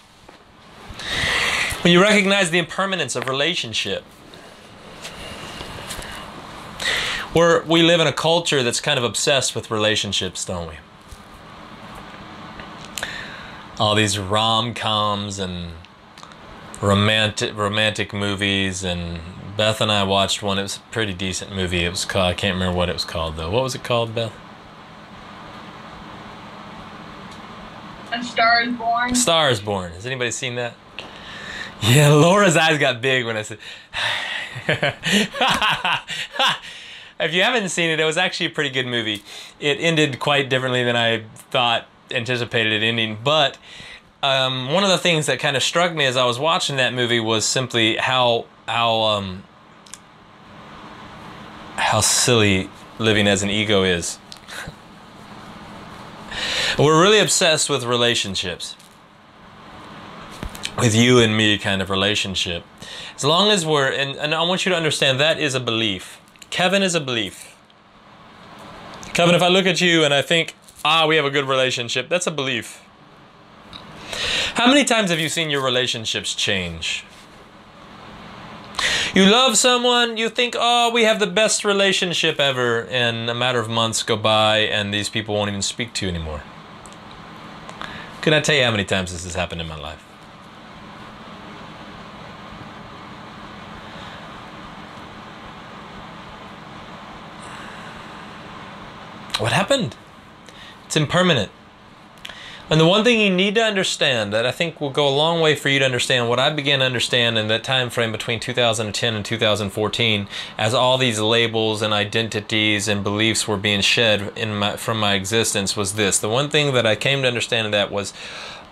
When you recognize the impermanence of relationship, we live in a culture that's kind of obsessed with relationships, don't we? All these rom-coms and romantic movies and Beth and I watched one. It was a pretty decent movie. It was called, I can't remember what it was called though. What was it called, Beth? A Star is Born. Star is Born. Has anybody seen that? Yeah, Laura's eyes got big when I said... If you haven't seen it, it was actually a pretty good movie. It ended quite differently than I anticipated it ending. But one of the things that kind of struck me as I was watching that movie was simply how silly living as an ego is. We're really obsessed with relationships. With you and me kind of relationship. As long as we're, and I want you to understand that is a belief. Kevin is a belief. Kevin, if I look at you and I think, we have a good relationship, that's a belief. How many times have you seen your relationships change? You love someone, you think, we have the best relationship ever, and a matter of months go by and these people won't even speak to you anymore. Can I tell you how many times this has happened in my life? What happened? It's impermanent. And the one thing you need to understand that I think will go a long way for you to understand what I began to understand in that time frame between 2010 and 2014 as all these labels and identities and beliefs were being shed from my existence was this. The one thing that I came to understand in that was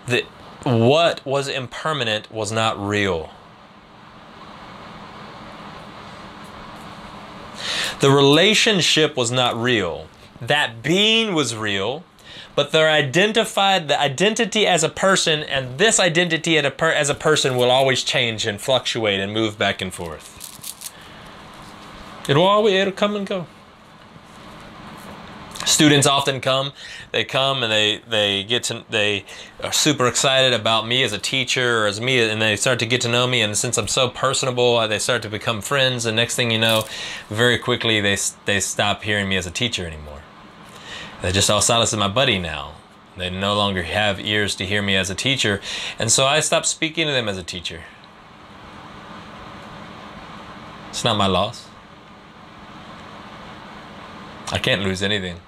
that what was impermanent was not real. The relationship was not real. That being was real, but they're identified, the identity as a person, and this identity as a person will always change and fluctuate and move back and forth. It'll come and go. Students often come, they come and they are super excited about me as a teacher or as me, and they start to get to know me, and since I'm so personable, they start to become friends, and next thing you know, very quickly they stop hearing me as a teacher anymore. They just, Silas is my buddy now. They no longer have ears to hear me as a teacher, and so I stopped speaking to them as a teacher. It's not my loss. I can't lose anything.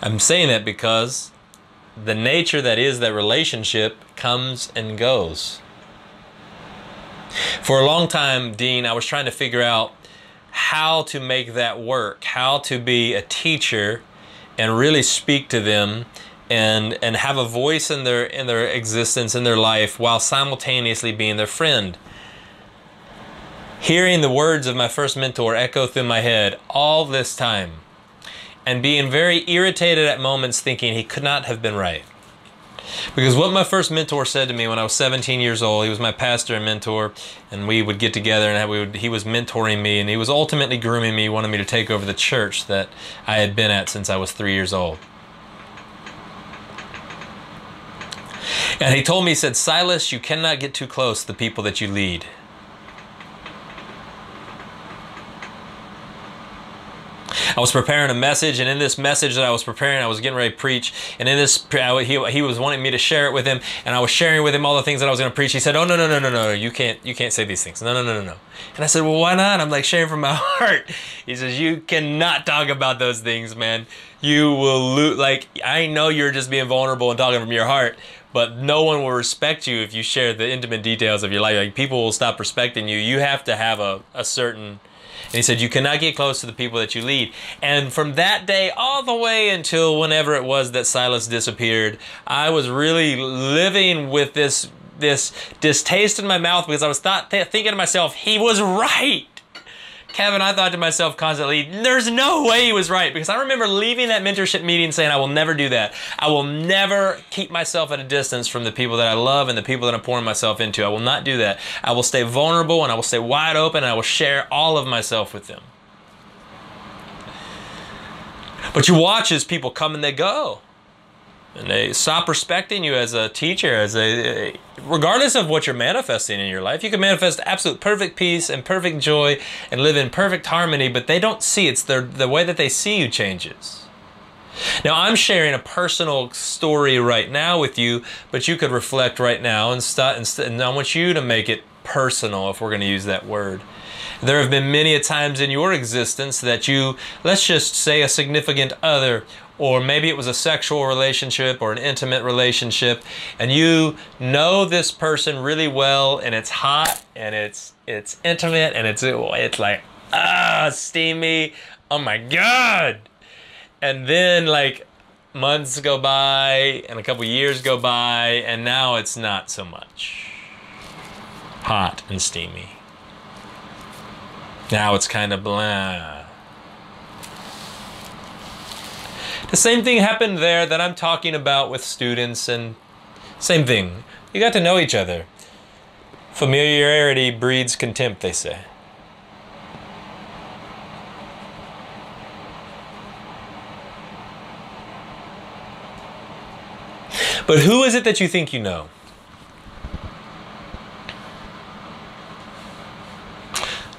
I'm saying that because the nature that is that relationship comes and goes. For a long time, Dean, I was trying to figure out how to make that work, how to be a teacher and really speak to them and have a voice in their existence, in their life, while simultaneously being their friend. Hearing the words of my first mentor echo through my head all this time, and being very irritated at moments thinking he could not have been right. Because what my first mentor said to me when I was 17 years old, he was my pastor and mentor, and we would get together and he was mentoring me, and he was ultimately grooming me, wanting me to take over the church that I had been at since I was 3 years old. And he told me, he said, Silas, you cannot get too close to the people that you lead. I was preparing a message, and in this message that I was preparing, I was getting ready to preach, and in this, he was wanting me to share it with him, and I was sharing with him all the things that I was going to preach. He said, oh, no, you can't say these things. No. And I said, well, why not? I'm like sharing from my heart. He says, you cannot talk about those things, man. You will lose, like, I know you're just being vulnerable and talking from your heart, but no one will respect you if you share the intimate details of your life. Like, people will stop respecting you. You have to have a certain... And he said, you cannot get close to the people that you lead. And from that day all the way until whenever it was that Silas disappeared, I was really living with this distaste in my mouth, because I was thinking to myself, he was right. Kevin, I thought to myself constantly, there's no way he was right, because I remember leaving that mentorship meeting saying, I will never do that. I will never keep myself at a distance from the people that I love and the people that I'm pouring myself into. I will not do that. I will stay vulnerable, and I will stay wide open, and I will share all of myself with them. But you watch as people come and they go. And they stop respecting you as a teacher, regardless of what you're manifesting in your life. You can manifest absolute perfect peace and perfect joy and live in perfect harmony, but they don't see it's the way that they see you changes. Now, I'm sharing a personal story right now with you, but you could reflect right now and I want you to make it personal, if we're going to use that word. There have been many a times in your existence that you, let's just say a significant other, or maybe it was a sexual relationship or an intimate relationship, and you know this person really well, and it's hot, and it's intimate, and it's like, steamy, oh my God. And then like months go by, and a couple years go by, and now it's not so much hot and steamy. Now it's kind of blah. The same thing happened there that I'm talking about with students, and same thing. You got to know each other. Familiarity breeds contempt, they say. But who is it that you think you know?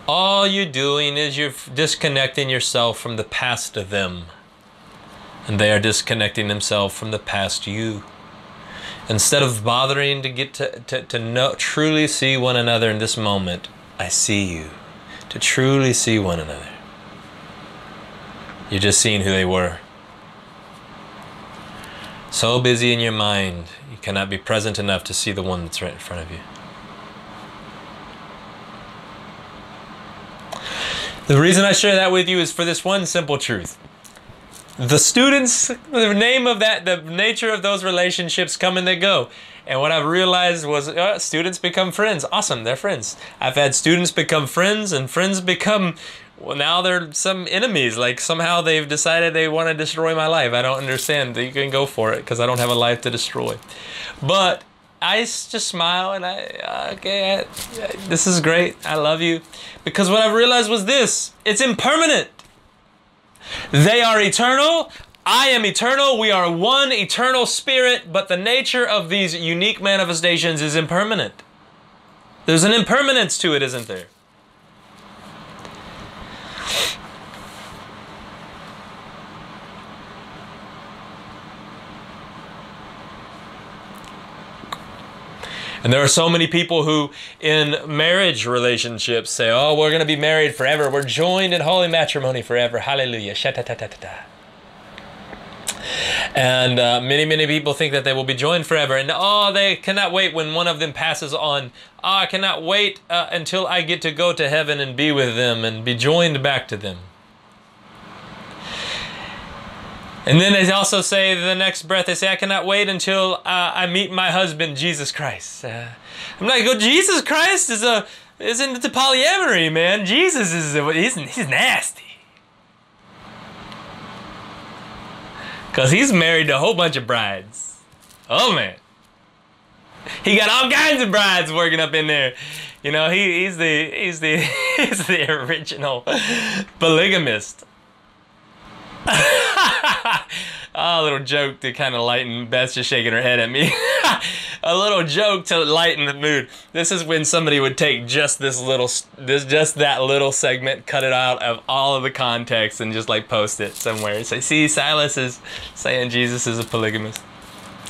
All you're doing is you're disconnecting yourself from the past of them. And they are disconnecting themselves from the past you. Instead of bothering to get to know, truly see one another in this moment, I see you. To truly see one another. You're just seeing who they were. So busy in your mind, you cannot be present enough to see the one that's right in front of you. The reason I share that with you is for this one simple truth. The students, the name of that, the nature of those relationships come and they go. And what I've realized was students become friends. Awesome, they're friends. I've had students become friends, and friends become, well, now they're some enemies. Like somehow they've decided they want to destroy my life. I don't understand. You can go for it because I don't have a life to destroy. But I just smile and this is great. I love you. Because what I've realized was this. It's impermanent. They are eternal. I am eternal. We are one eternal spirit. But the nature of these unique manifestations is impermanent. There's an impermanence to it, isn't there? And there are so many people who in marriage relationships say, oh, we're going to be married forever. We're joined in holy matrimony forever. Hallelujah. Sha-ta-ta-ta-ta-ta. And many people think that they will be joined forever. And they cannot wait when one of them passes on. I cannot wait until I get to go to heaven and be with them and be joined back to them. And then they also say, the next breath, they say, I cannot wait until I meet my husband, Jesus Christ. I'm like, Jesus Christ isn't into polyamory, man. Jesus he's nasty. Because he's married to a whole bunch of brides. Oh, man. He got all kinds of brides working up in there. You know, he's the original polygamist. A little joke to kind of lighten. Beth's just shaking her head at me. A little joke to lighten the mood. This is when somebody would take just that little segment, cut it out of all of the context, and just like post it somewhere. Say, see, Silas is saying Jesus is a polygamist.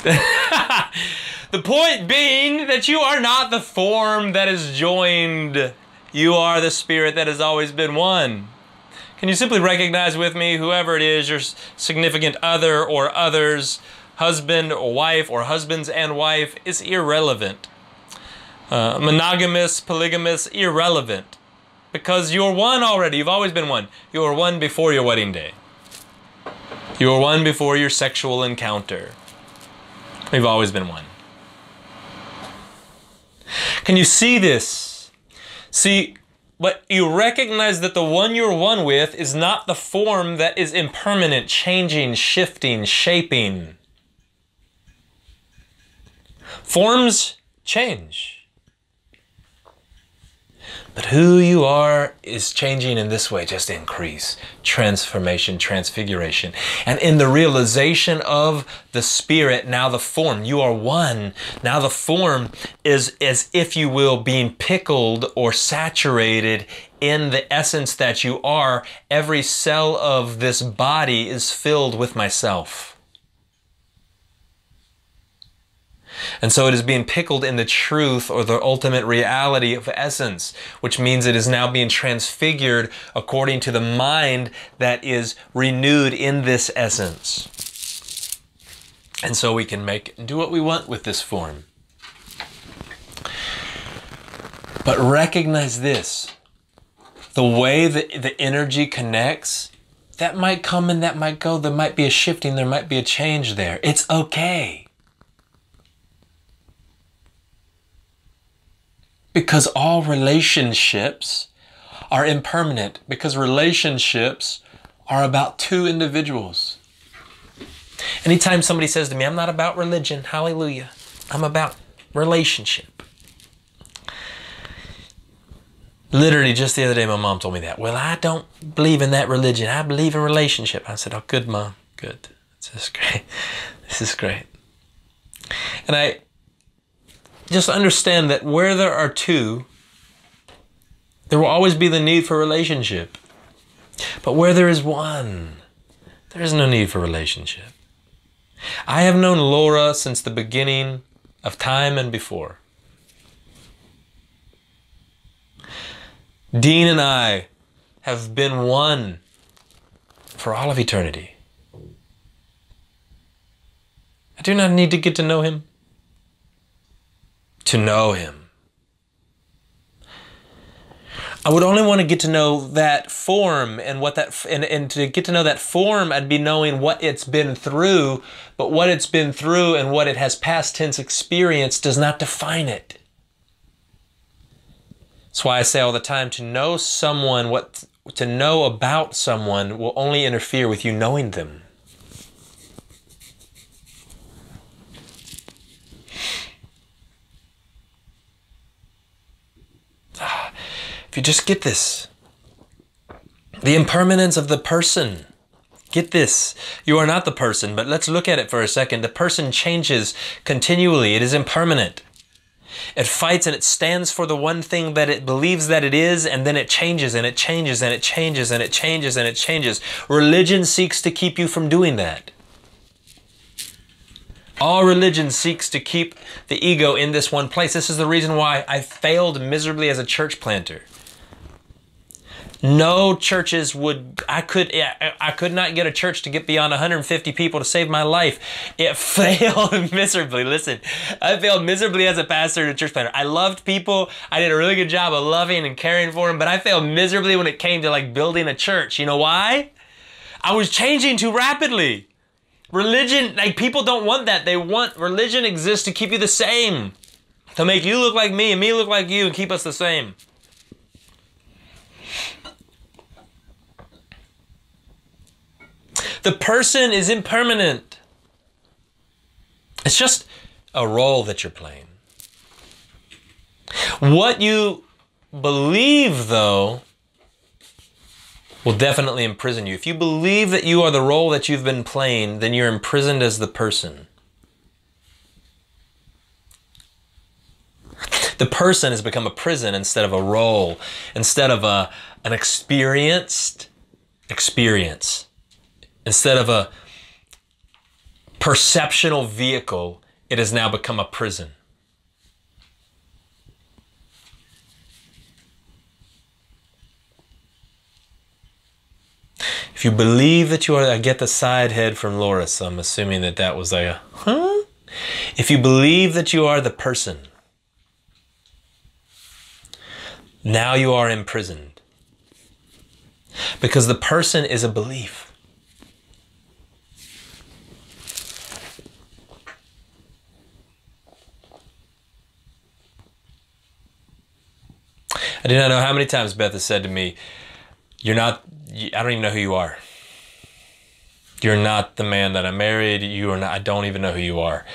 The point being that you are not the form that is joined. You are the spirit that has always been one. Can you simply recognize with me, whoever it is, your significant other or others, husband or wife or husbands and wife, is irrelevant. Monogamous, polygamous, irrelevant. Because you're one already. You've always been one. You were one before your wedding day. You were one before your sexual encounter. We've always been one. Can you see this? See, but you recognize that the one you're one with is not the form that is impermanent, changing, shifting, shaping. Forms change. But who you are is changing in this way, just increase, transformation, transfiguration. And in the realization of the Spirit, now the form, you are one. Now the form is as if you will being pickled or saturated in the essence that you are. Every cell of this body is filled with myself. And so it is being pickled in the truth or the ultimate reality of essence, which means it is now being transfigured according to the mind that is renewed in this essence. And so we can do what we want with this form. But recognize this, the way that the energy connects, that might come and that might go, there might be a shifting, there might be a change there. It's okay. Because all relationships are impermanent, because relationships are about two individuals. Anytime somebody says to me, I'm not about religion, hallelujah, I'm about relationship. Literally just the other day my mom told me that. Well, I don't believe in that religion, I believe in relationship. I said, oh, good, Mom, good. This is great. This is great. And I just understand that where there are two, there will always be the need for relationship. But where there is one, there is no need for relationship. I have known Laura since the beginning of time and before. Dean and I have been one for all of eternity. I do not need to get to know him. To know him. I would only want to get to know that form and what that and to get to know that form, I'd be knowing what it's been through, but what it's been through and what it has past tense experience does not define it. That's why I say all the time, to know someone, to know about someone will only interfere with you knowing them. If you just get this, the impermanence of the person, get this. You are not the person, but let's look at it for a second. The person changes continually. It is impermanent. It fights and it stands for the one thing that it believes that it is, and then it changes and it changes and it changes and it changes and it changes. Religion seeks to keep you from doing that. All religion seeks to keep the ego in this one place. This is the reason why I failed miserably as a church planter. No churches would, I could not get a church to get beyond 150 people to save my life. It failed miserably. Listen, I failed miserably as a pastor and a church planter. I loved people. I did a really good job of loving and caring for them, but I failed miserably when it came to like building a church. You know why? I was changing too rapidly. Religion, like people don't want that. Religion exists to keep you the same. To make you look like me and me look like you and keep us the same. The person is impermanent. It's just a role that you're playing. What you believe, though, will definitely imprison you. If you believe that you are the role that you've been playing, then you're imprisoned as the person. The person has become a prison instead of a role, instead of an experienced experience. Instead of a perceptional vehicle, it has now become a prison. If you believe that you are, I get the side head from Laura, so I'm assuming that that was like a, huh? If you believe that you are the person, now you are imprisoned. Because the person is a belief. I do not know how many times Beth has said to me, I don't even know who you are. You're not the man that I married. You are not, I don't even know who you are.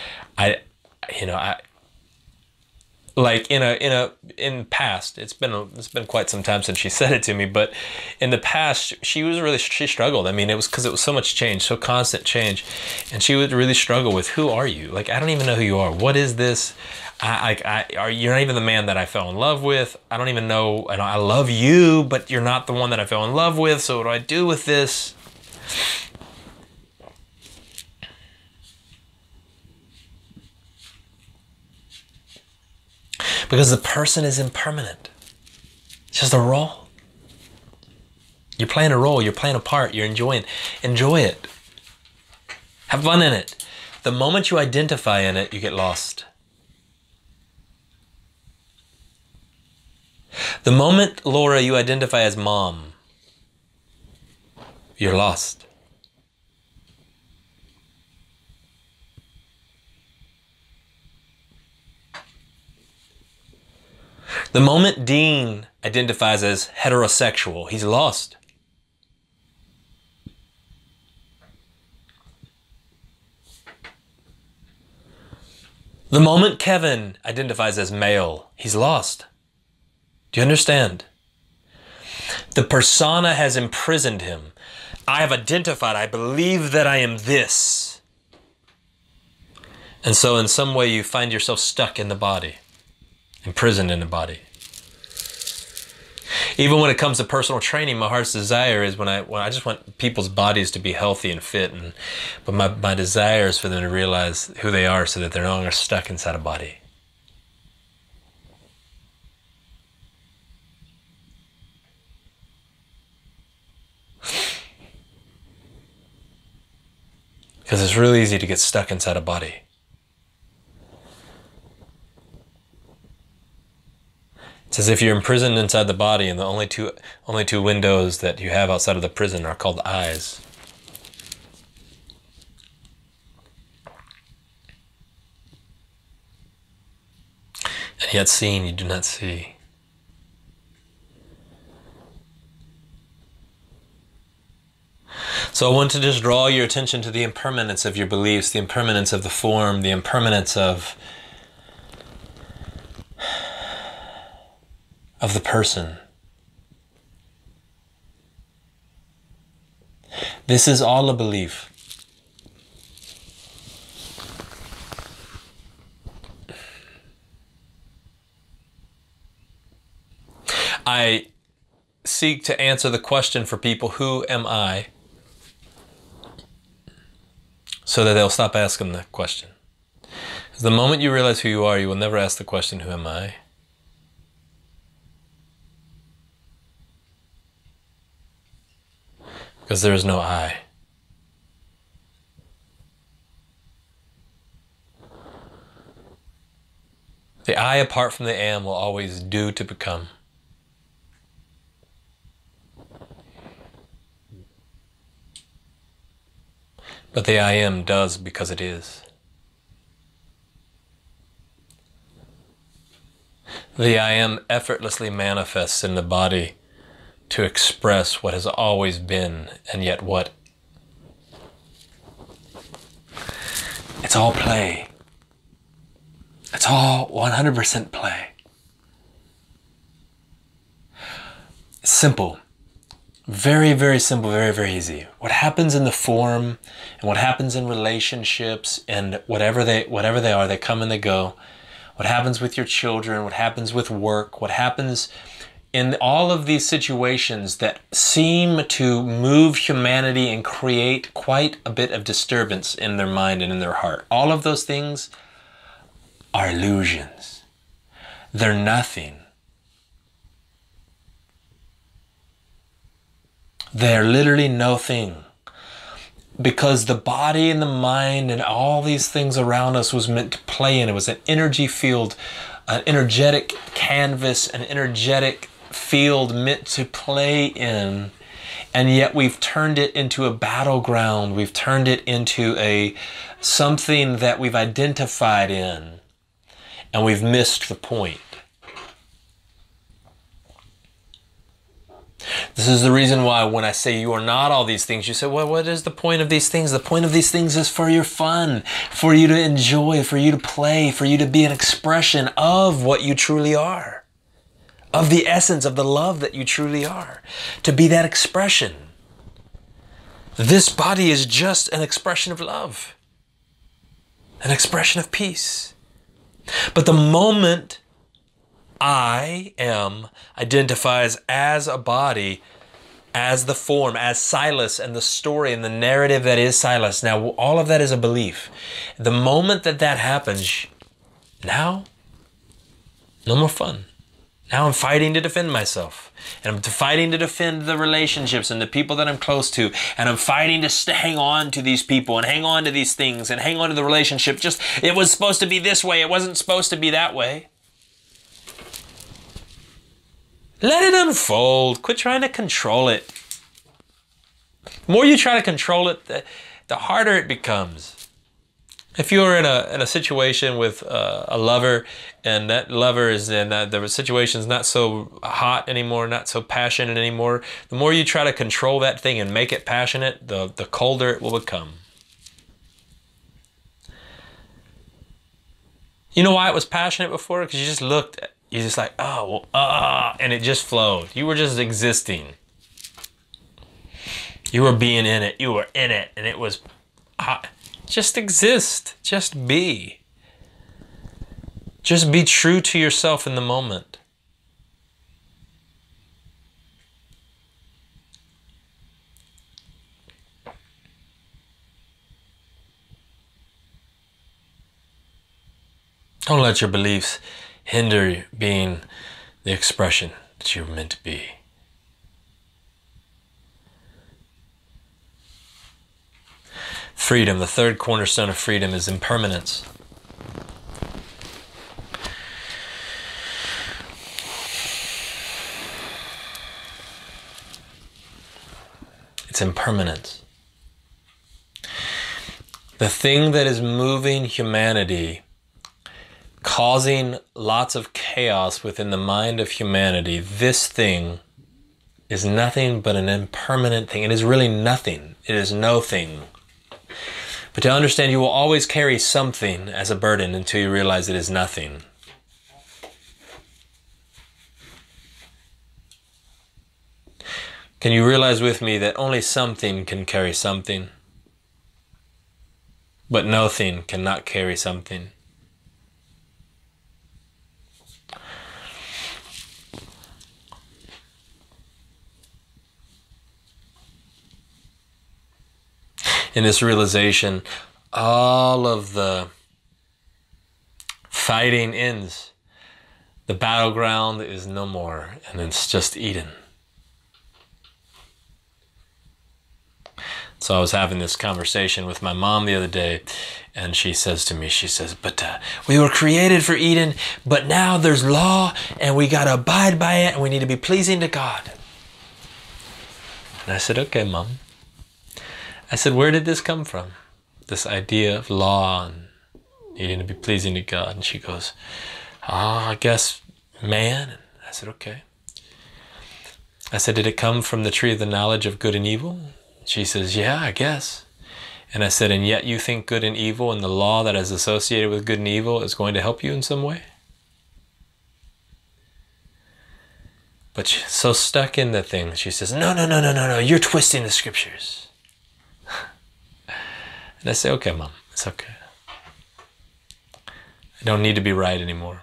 Like in past, it's been quite some time since she said it to me, but in the past she struggled. I mean, it was because it was so much change, so constant change, and she would really struggle with, who are you? Like, I don't even know who you are. What is this? You're not even the man that I fell in love with. I don't even know. I love you, but you're not the one that I fell in love with. So what do I do with this? Because the person is impermanent. It's just a role. You're playing a role. You're playing a part. You're enjoying. Enjoy it. Have fun in it. The moment you identify in it, you get lost. The moment, Laura, you identify as mom, you're lost. The moment Dean identifies as heterosexual, he's lost. The moment Kevin identifies as male, he's lost. Do you understand? The persona has imprisoned him. I have identified, I believe that I am this. And so in some way you find yourself stuck in the body, imprisoned in the body. Even when it comes to personal training, my heart's desire is when I just want people's bodies to be healthy and fit, but my desire is for them to realize who they are so that they're no longer stuck inside a body. Because it's really easy to get stuck inside a body. It's as if you're imprisoned inside the body, and the only two windows that you have outside of the prison are called eyes. And yet seeing you do not see. So I want to just draw your attention to the impermanence of your beliefs, the impermanence of the form, the impermanence of the person. This is all a belief. I seek to answer the question for people, who am I? So that they'll stop asking the question. Because the moment you realize who you are, you will never ask the question, who am I? Because there is no I. The I apart from the am will always do to become. But the I am does because it is. The I am effortlessly manifests in the body to express what has always been, and yet what? It's all play. It's all 100% play. It's simple. Very, very simple, very, very easy. What happens in the form and what happens in relationships and whatever they are, they come and they go. What happens with your children, what happens with work, what happens in all of these situations that seem to move humanity and create quite a bit of disturbance in their mind and in their heart. All of those things are illusions. They're nothing. They're literally no thing. Because the body and the mind and all these things around us was meant to play in. It was an energy field, an energetic canvas, an energetic field meant to play in. And yet we've turned it into a battleground. We've turned it into something that we've identified in. And we've missed the point. This is the reason why when I say you are not all these things, you say, well, what is the point of these things? The point of these things is for your fun, for you to enjoy, for you to play, for you to be an expression of what you truly are, of the essence of the love that you truly are, to be that expression. This body is just an expression of love, an expression of peace. But the moment I am identifies as a body, as the form, as Silas and the story and the narrative that is Silas. Now, all of that is a belief. The moment that that happens, now, no more fun. Now I'm fighting to defend myself. And I'm fighting to defend the relationships and the people that I'm close to. And I'm fighting to hang on to these people and hang on to these things and hang on to the relationship. Just, it was supposed to be this way. It wasn't supposed to be that way. Let it unfold. Quit trying to control it. The more you try to control it, the harder it becomes. If you're in a situation with a lover, and that lover is in the situation's not so hot anymore, not so passionate anymore, the more you try to control that thing and make it passionate, the colder it will become. You know why it was passionate before? Because you just looked at, you're just like, oh, well, and it just flowed. You were just existing. You were being in it. You were in it, and it was hot. Just exist. Just be. Just be true to yourself in the moment. Don't let your beliefs hinder being the expression that you're meant to be. Freedom, the third cornerstone of freedom, is impermanence. It's impermanence. The thing that is moving humanity, causing lots of chaos within the mind of humanity, this thing is nothing but an impermanent thing. It is really nothing. It is no thing. But to understand, you will always carry something as a burden until you realize it is nothing. Can you realize with me that only something can carry something, but nothing cannot carry something? In this realization, all of the fighting ends. The battleground is no more, and it's just Eden. So I was having this conversation with my mom the other day, and she says to me, she says, but we were created for Eden, but now there's law, and we got to abide by it, and we need to be pleasing to God. And I said, okay, Mom. I said, where did this come from? This idea of law and needing to be pleasing to God. And she goes, I guess man. And I said, okay. I said, did it come from the tree of the knowledge of good and evil? She says, yeah, I guess. And I said, and yet you think good and evil and the law that is associated with good and evil is going to help you in some way? But she's so stuck in the thing. She says, no, you're twisting the scriptures. And I say, okay, Mom, it's okay. I don't need to be right anymore.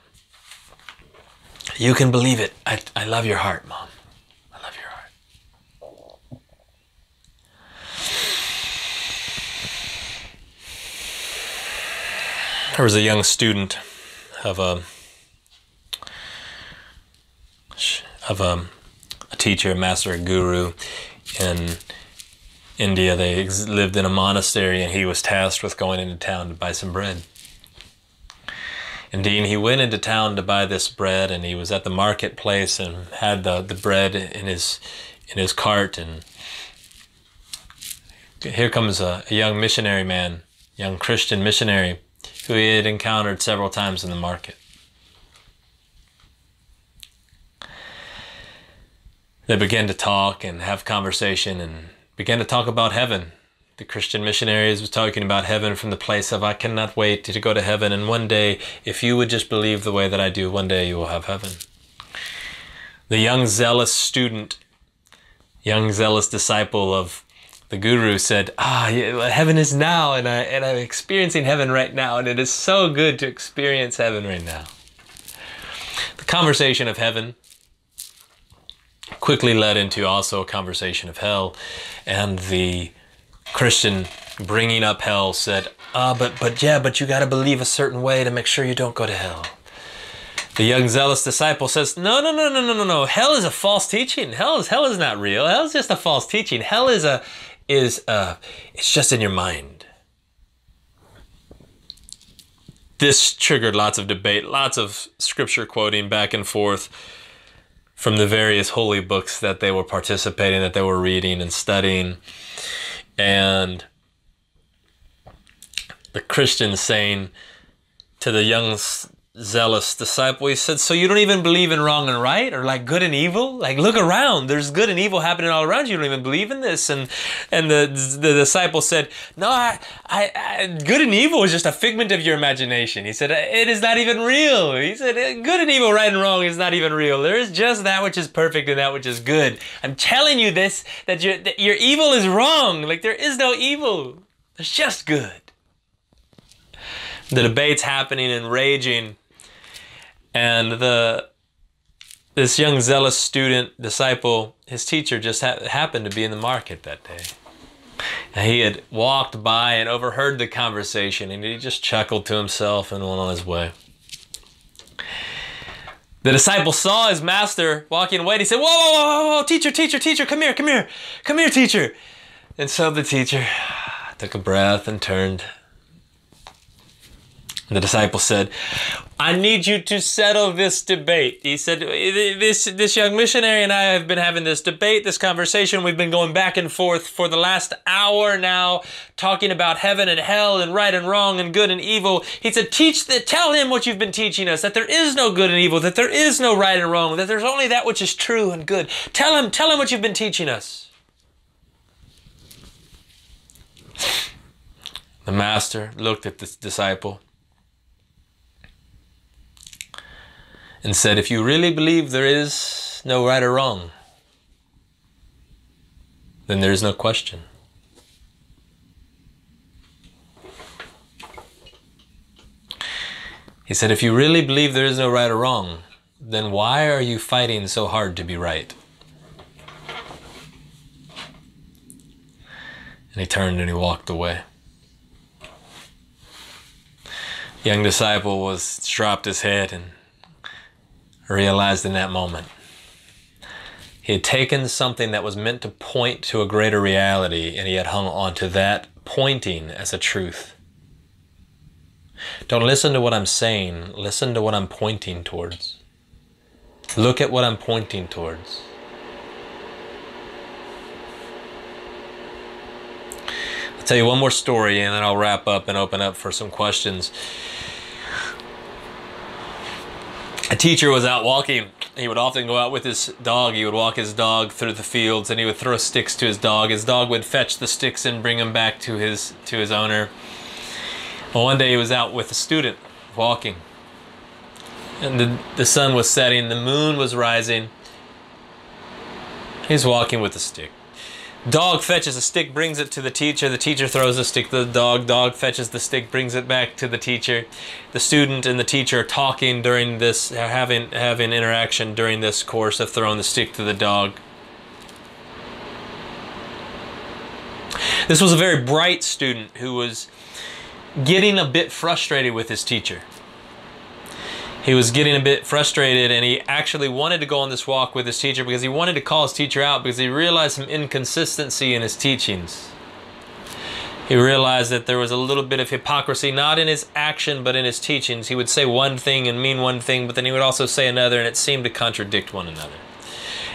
You can believe it. I love your heart, Mom. I love your heart. There was a young student of a teacher, a master, a guru in India. They lived in a monastery, and he was tasked with going into town to buy some bread. Indeed, he went into town to buy this bread, and he was at the marketplace and had the bread in his cart. And here comes a young missionary man, young Christian missionary, who he had encountered several times in the market. They began to talk and have conversation and began to talk about heaven. The Christian missionaries was talking about heaven from the place of, I cannot wait to go to heaven. And one day, if you would just believe the way that I do, one day you will have heaven. The young zealous student, young zealous disciple of the guru said, heaven is now, and I'm experiencing heaven right now, and it is so good to experience heaven right now. The conversation of heaven quickly led into also a conversation of hell, and the Christian bringing up hell said, but you got to believe a certain way to make sure you don't go to hell. The young zealous disciple says, no. Hell is a false teaching. Hell is not real. Hell is just a false teaching. Hell it's just in your mind. This triggered lots of debate, lots of scripture quoting back and forth from the various holy books that they were participating, that they were reading and studying. And the Christian saying to the young zealous disciple, he said, so you don't even believe in wrong and right, or like good and evil? Like, look around, there's good and evil happening all around you. You don't even believe in this. And the disciple said, no, I good and evil is just a figment of your imagination. He said, it is not even real. He said, good and evil, right and wrong is not even real. There is just that which is perfect and that which is good. I'm telling you this, that your evil is wrong. Like, there is no evil. There's just good. The debate's happening and raging. And this young zealous student, disciple, his teacher just happened to be in the market that day. And he had walked by and overheard the conversation, and he just chuckled to himself and went on his way. The disciple saw his master walking away, and he said, whoa, teacher, come here, teacher. And so the teacher took a breath and turned. The disciple said, I need you to settle this debate. He said, this young missionary and I have been having this debate, this conversation. We've been going back and forth for the last hour now, talking about heaven and hell and right and wrong and good and evil. He said, tell him what you've been teaching us, that there is no good and evil, that there is no right and wrong, that there's only that which is true and good. Tell him what you've been teaching us. The master looked at this disciple and said, if you really believe there is no right or wrong, then there is no question. He said, if you really believe there is no right or wrong, then why are you fighting so hard to be right? And he turned and he walked away. The young disciple dropped his head and realized in that moment he had taken something that was meant to point to a greater reality, and he had hung on to that pointing as a truth. Don't listen to what I'm saying, listen to what I'm pointing towards. Look at what I'm pointing towards. I'll tell you one more story and then I'll wrap up and open up for some questions. A teacher was out walking. He would often go out with his dog. He would walk his dog through the fields and he would throw sticks to his dog. His dog would fetch the sticks and bring them back to his owner. Well, one day he was out with a student walking. And the sun was setting, the moon was rising. He's walking with a stick. Dog fetches a stick, brings it to the teacher throws a stick to the dog fetches the stick, brings it back to the teacher. The student and the teacher are talking during this, having interaction during this course of throwing the stick to the dog. This was a very bright student who was getting a bit frustrated with his teacher. He was getting a bit frustrated, and he actually wanted to go on this walk with his teacher because he wanted to call his teacher out because he realized some inconsistency in his teachings. He realized that there was a little bit of hypocrisy, not in his action, but in his teachings. He would say one thing and mean one thing, but then he would also say another, and it seemed to contradict one another.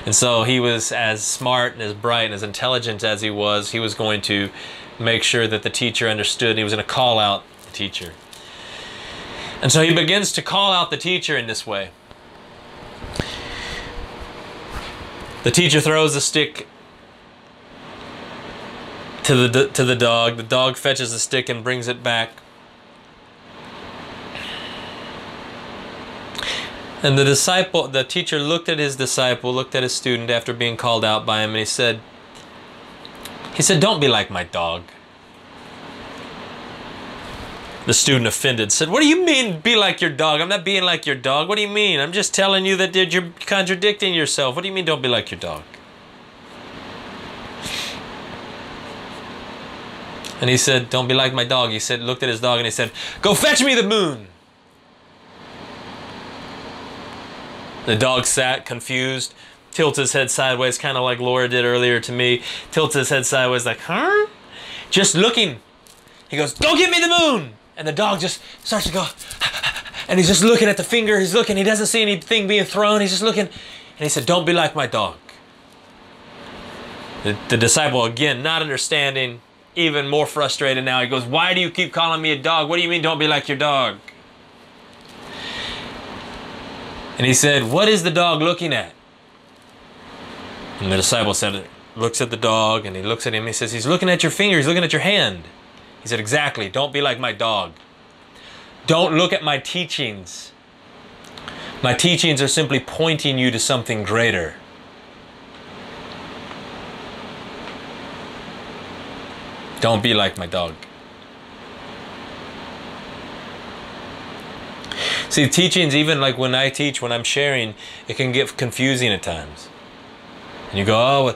And so he was as smart and as bright and as intelligent as he was going to make sure that the teacher understood, and he was going to call out the teacher. And so he begins to call out the teacher in this way. The teacher throws the stick to the dog. The dog fetches the stick and brings it back. And the teacher looked at his disciple, looked at his student after being called out by him, and he said, "Don't be like my dog." The student, offended, said, "What do you mean, be like your dog? I'm not being like your dog. What do you mean? I'm just telling you that you're contradicting yourself. What do you mean, don't be like your dog?" And he said, "Don't be like my dog." He said, looked at his dog and he said, "Go fetch me the moon." The dog sat confused, tilts his head sideways, kind of like Laura did earlier to me, tilts his head sideways like, huh? Just looking. He goes, "Go get me the moon." And the dog just starts to go, and he's just looking at the finger. He's looking. He doesn't see anything being thrown. He's just looking. And he said, "Don't be like my dog." The disciple, again, not understanding, even more frustrated now. He goes, "Why do you keep calling me a dog? What do you mean, don't be like your dog?" And he said, "What is the dog looking at?" And the disciple said, looks at the dog, and he looks at him. He says, "He's looking at your finger. He's looking at your hand." He said, "Exactly. Don't be like my dog. Don't look at my teachings. My teachings are simply pointing you to something greater." Don't be like my dog. See, teachings, even like when I teach, when I'm sharing, it can get confusing at times. And you go, "Oh,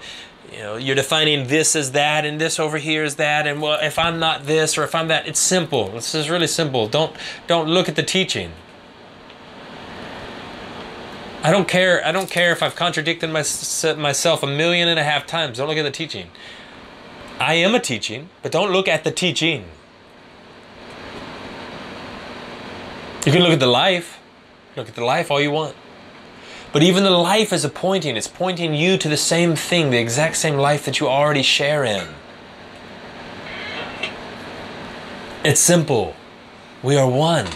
you're defining this as that, and this over here is that, and well, if I'm not this or if I'm that," it's simple. This is really simple. Don't look at the teaching. I don't care if I've contradicted myself 1.5 million times. Don't look at the teaching. I am a teaching, but don't look at the teaching. You can look at the life. Look at the life all you want. But even the life is pointing. It's pointing you to the same thing, the exact same life that you already share in. It's simple. We are one.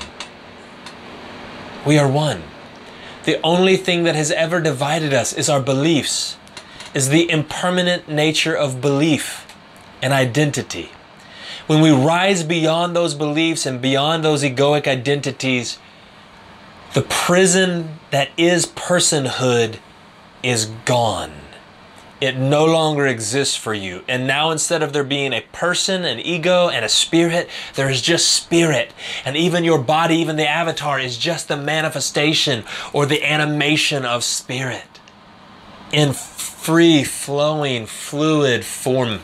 We are one. The only thing that has ever divided us is our beliefs, is the impermanent nature of belief and identity. When we rise beyond those beliefs and beyond those egoic identities, the prison that is personhood is gone. It no longer exists for you. And now, instead of there being a person, an ego, and a spirit, there is just spirit. And even your body, even the avatar, is just the manifestation or the animation of spirit in free-flowing, fluid form.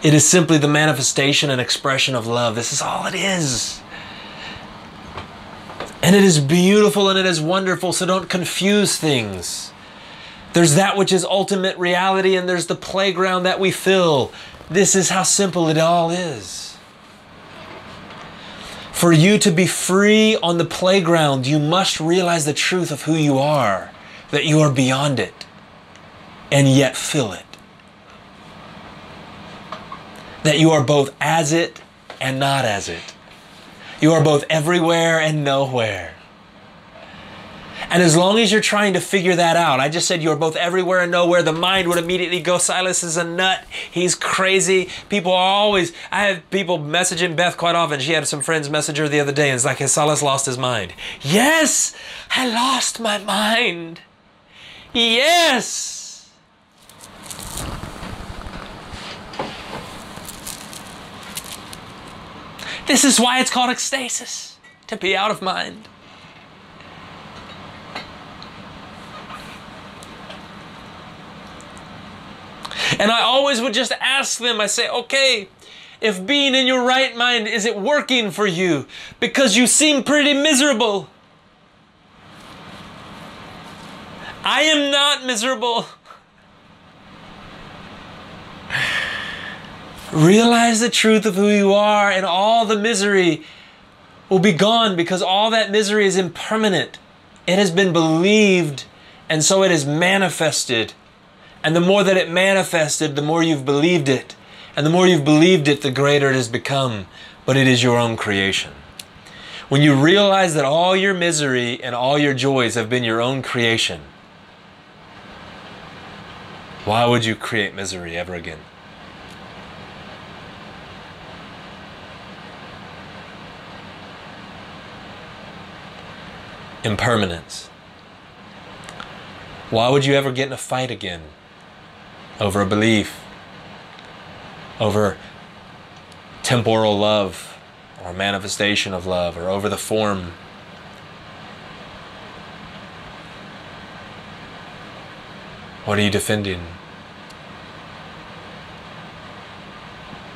It is simply the manifestation and expression of love. This is all it is. And it is beautiful and it is wonderful, so don't confuse things. There's that which is ultimate reality, and there's the playground that we fill. This is how simple it all is. For you to be free on the playground, you must realize the truth of who you are, that you are beyond it, and yet feel it. That you are both as it and not as it. You are both everywhere and nowhere. And as long as you're trying to figure that out, I just said you're both everywhere and nowhere, the mind would immediately go, "Silas is a nut. He's crazy." People are always, I have people messaging Beth quite often. She had some friends message her the other day, and it's like, "Has Silas lost his mind?" Yes, I lost my mind. Yes. This is why it's called ekstasis, to be out of mind. And I always would just ask them, I say, "Okay, if being in your right mind, is it working for you? Because you seem pretty miserable." I am not miserable. Realize the truth of who you are, and all the misery will be gone, because all that misery is impermanent. It has been believed, and so it is manifested. And the more that it manifested, the more you've believed it. And the more you've believed it, the greater it has become. But it is your own creation. When you realize that all your misery and all your joys have been your own creation, Why would you create misery ever again? Impermanence. Why would you ever get in a fight again over a belief, over temporal love or manifestation of love, or over the form? What are you defending?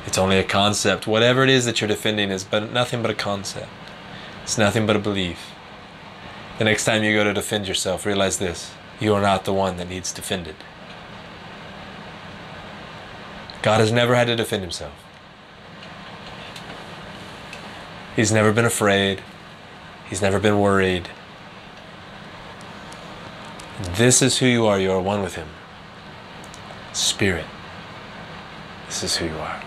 It's only a concept. Whatever it is that you're defending is but nothing but a concept. It's nothing but a belief. The next time you go to defend yourself, realize this: you are not the one that needs defended. God has never had to defend himself. He's never been afraid. He's never been worried. This is who you are. You are one with him. Spirit. This is who you are.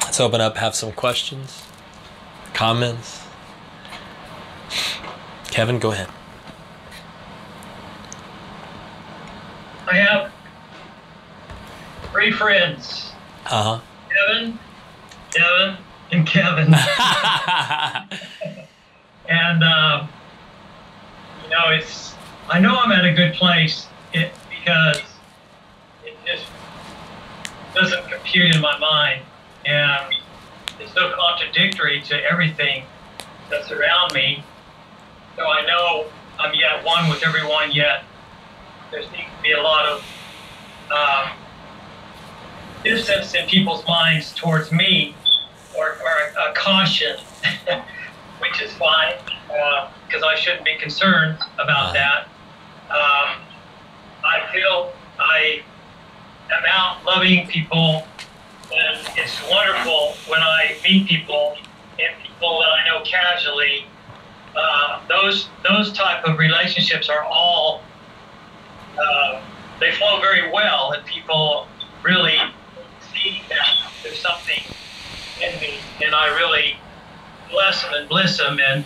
Let's open up, have some questions, comments. Kevin, go ahead. I have 3 friends. Uh-huh. Kevin, and Kevin. And, you know, I know I'm at a good place because it just doesn't compute in my mind. And it's so contradictory to everything that's around me. So I know I'm yet one with everyone, yet there seems to be a lot of distance in people's minds towards me, or a caution, which is fine, because I shouldn't be concerned about that. I feel I am out loving people, and it's wonderful when I meet people, and people that I know casually. Those type of relationships are all, they flow very well, and people really see that there's something in me, and I really bless them and bliss them, and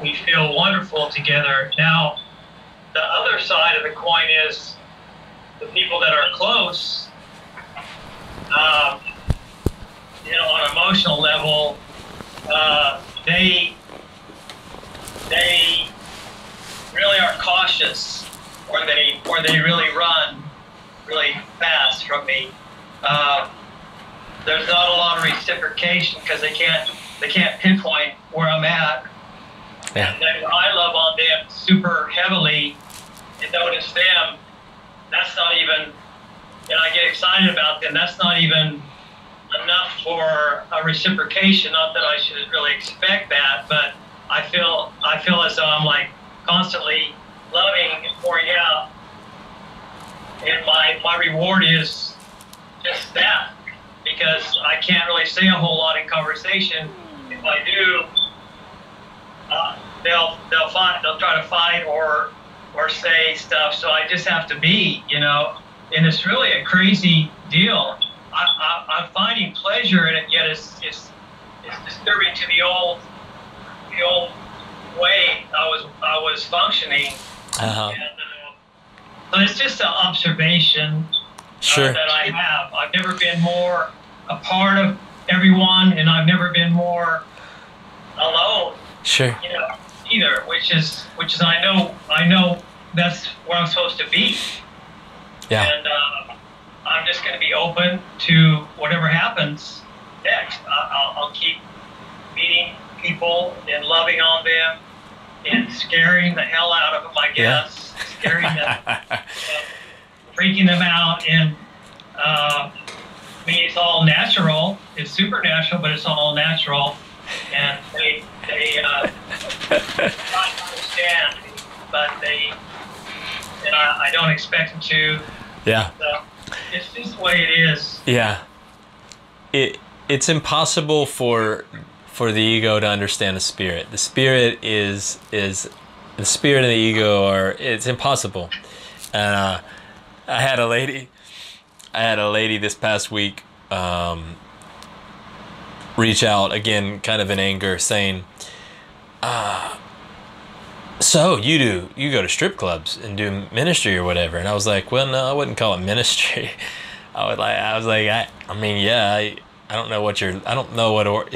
we feel wonderful together. Now, the other side of the coin is the people that are close, you know, on an emotional level, they really are cautious, or they really run really fast from me. There's not a lot of reciprocation because they can't pinpoint where I'm at. Yeah. And then I love on them super heavily and notice them. That's not even, and I get excited about them. That's not even enough for a reciprocation. Not that I should really expect that, but I feel as though I'm like constantly loving and pouring out, and my reward is just that, because I can't really say a whole lot in conversation. If I do, they'll try to fight or say stuff. So I just have to be, you know. And it's really a crazy deal. I'm finding pleasure in it, yet it's disturbing to the old way I was functioning. Uh-huh. And, so it's just an observation that I have. I've never been more a part of everyone, and I've never been more alone. Sure. You know, either, which is I know that's where I'm supposed to be. Yeah. And I'm just going to be open to whatever happens next. I'll keep meeting people and loving on them and scaring the hell out of them, I guess. Scaring them, freaking them out. And I mean, it's all natural. It's supernatural, but it's all natural. And they not understand, but and I don't expect them to. Yeah. So it's just the way it is. Yeah. It's impossible for the ego to understand the spirit. The spirit is the spirit and the ego it's impossible. And I had a lady this past week reach out again, kind of in anger, saying, so you go to strip clubs and do ministry or whatever. And I was like, well, no, I wouldn't call it ministry. I mean, yeah, I don't know what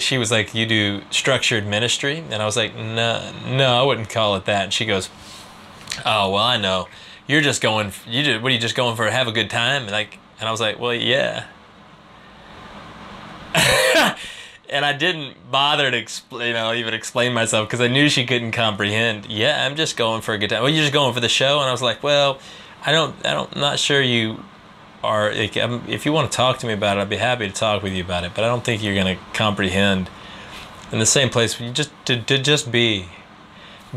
she was like, you do structured ministry? And I was like, no, I wouldn't call it that. And she goes, oh, well, I know. You're just going, what are you just going for, have a good time? And I was like, well, yeah. And I didn't bother to even explain myself because I knew she couldn't comprehend. Yeah, I'm just going for a good time. Well, you're just going for the show? And I was like, well, I'm not sure you are. If you want to talk to me about it, I'd be happy to talk with you about it. But I don't think you're going to comprehend. In the same place, you just be.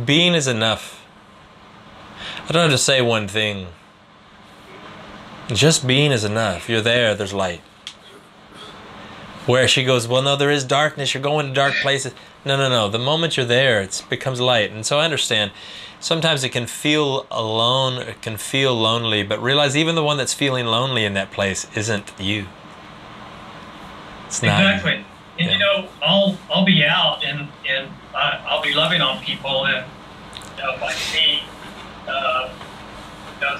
Being is enough. I don't have to say one thing. Just being is enough. You're there. There's light. Where she goes, well, no, there is darkness. You're going to dark places. No. The moment you're there, it becomes light. And so I understand. Sometimes it can feel alone. It can feel lonely. But realize even the one that's feeling lonely in that place isn't you. It's not exactly. You. And I'll be out and I'll be loving on people, and if I see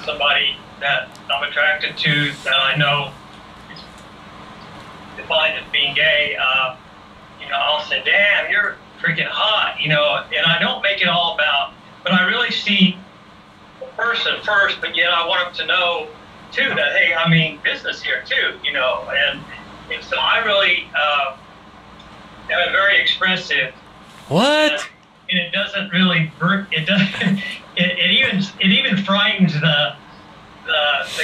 somebody that I'm attracted to that I know defined as being gay, I'll say, damn, you're freaking hot, and I don't make it all about, but I really see the person first, but yet I want them to know too that, hey, I mean business here too, and so I really am very expressive. What? And it doesn't really it even frightens the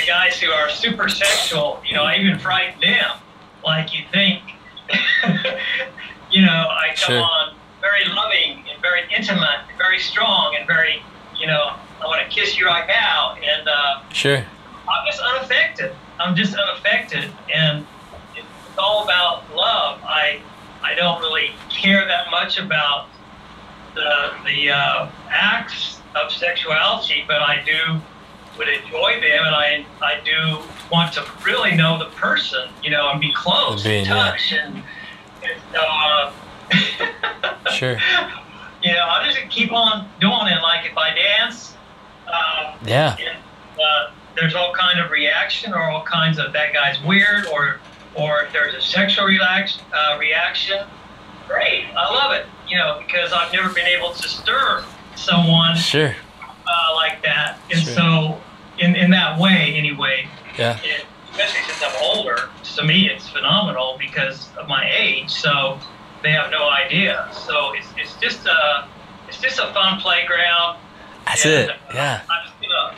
guys who are super sexual, I even frighten them. Like you think, I come on very loving and very intimate, and very strong, and very, I want to kiss you right now. And sure, I'm just unaffected, and it's all about love. I don't really care that much about the acts of sexuality, but I would enjoy them, and I do want to really know the person, and be close, and touch, and so, sure. I'll just keep on doing it. Like if I dance, there's all kind of reaction, or all kinds of that guy's weird, or if there's a sexual reaction, great, I love it, because I've never been able to stir someone like that, and so in that way anyway. Yeah. Especially since I'm older, to me it's phenomenal because of my age. So they have no idea. So it's just a fun playground. That's it. Yeah. I'm just gonna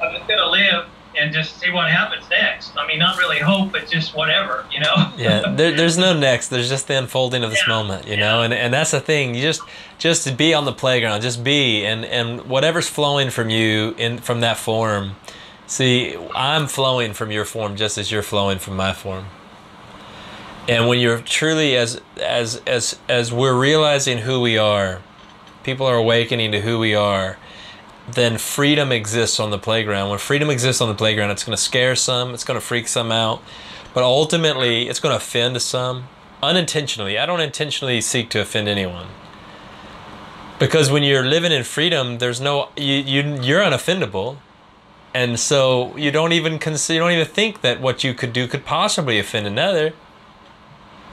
I'm just gonna live and just see what happens next. I mean, not really hope, but just whatever, Yeah. There's no next. There's just the unfolding of this moment, and that's the thing. You just be on the playground. Just be, and whatever's flowing from you from that form. See, I'm flowing from your form just as you're flowing from my form. And when you're truly, as we're realizing who we are, people are awakening to who we are, then freedom exists on the playground. When freedom exists on the playground, it's going to scare some, it's going to freak some out, but ultimately it's going to offend some, unintentionally. I don't intentionally seek to offend anyone. Because when you're living in freedom, there's no, you're unoffendable. And so you don't even think that what you could do could possibly offend another.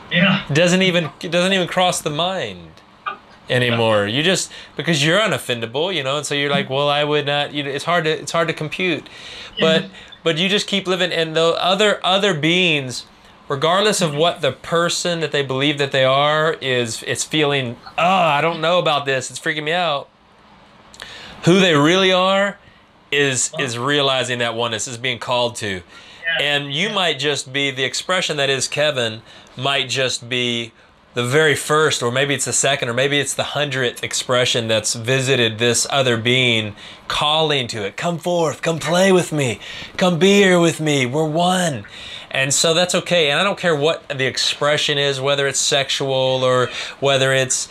Yeah. It doesn't even cross the mind anymore. You just, because you're unoffendable, and so you're like, well, I would not, it's hard to compute. But you just keep living, and the other beings, regardless of what the person that they believe that they are it's feeling, I don't know about this, it's freaking me out. Who they really are is realizing that oneness is being called to. And you might just be the expression that is Kevin, might just be the very first, or maybe it's the second, or maybe it's the 100th expression that's visited this other being, calling to it, come forth, come play with me, come be here with me, we're one. And so that's okay. And I don't care what the expression is, whether it's sexual or whether it's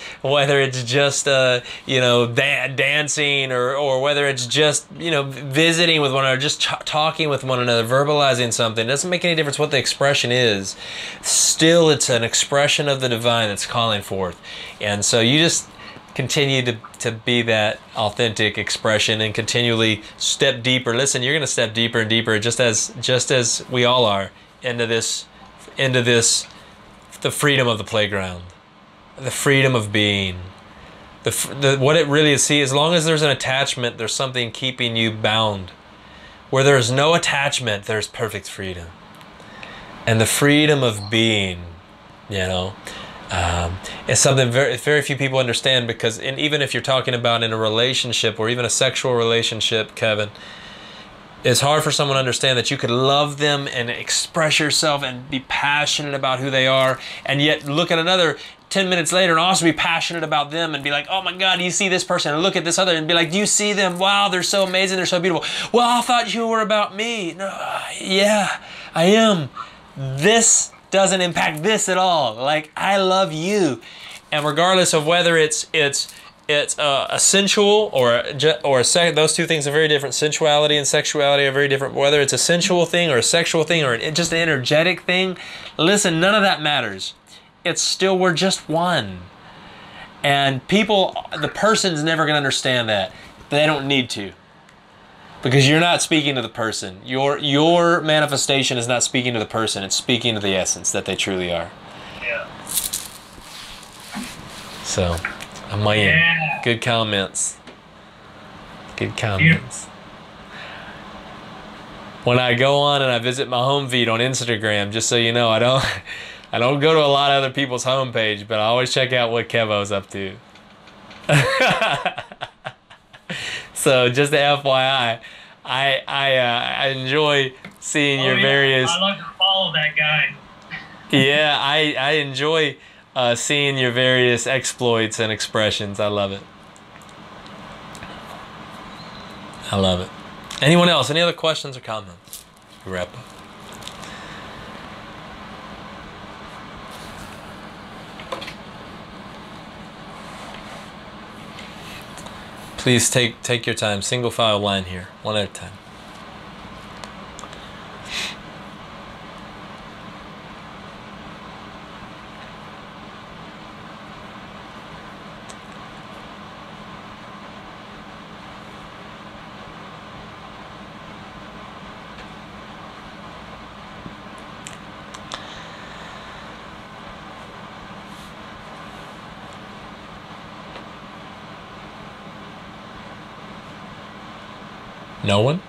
just dancing or whether it's just visiting with one another, just talking with one another, verbalizing something. It doesn't make any difference what the expression is. Still, it's an expression of the divine that's calling forth. And so you just continue to be that authentic expression and continually step deeper. Listen, you're going to step deeper and deeper, just as we all are, into this, the freedom of the playground, the freedom of being. What it really is, see, as long as there's an attachment, there's something keeping you bound. Where there's no attachment, there's perfect freedom. And the freedom of being, is something very few people understand, because even if you're talking about in a relationship or even a sexual relationship, Kevin, it's hard for someone to understand that you could love them and express yourself and be passionate about who they are, and yet look at another 10 minutes later and also be passionate about them and be like, oh my God, you see this person, and look at this other and be like, do you see them? Wow, they're so amazing, they're so beautiful. Well, I thought you were about me. No, yeah, I am. This doesn't impact this at all. Like, I love you, and regardless of whether it's a sensual or a those two things are very different. Sensuality and sexuality are very different. Whether it's a sensual thing or a sexual thing or just an energetic thing, listen, none of that matters. It's still, we're just one. And the person's never going to understand that. They don't need to. Because you're not speaking to the person. Your manifestation is not speaking to the person. It's speaking to the essence that they truly are. Yeah. So, I'm my end. Yeah. Good comments. Good comments. When I go on and I visit my home feed on Instagram, just so you know, I don't go to a lot of other people's homepage, but I always check out what Kevo's up to. So just the FYI, I enjoy seeing your various. I love to follow that guy. Yeah, I enjoy seeing your various exploits and expressions. I love it. I love it. Anyone else? Any other questions or comments? We wrap up. Please take your time. Single file line here, one at a time. No one?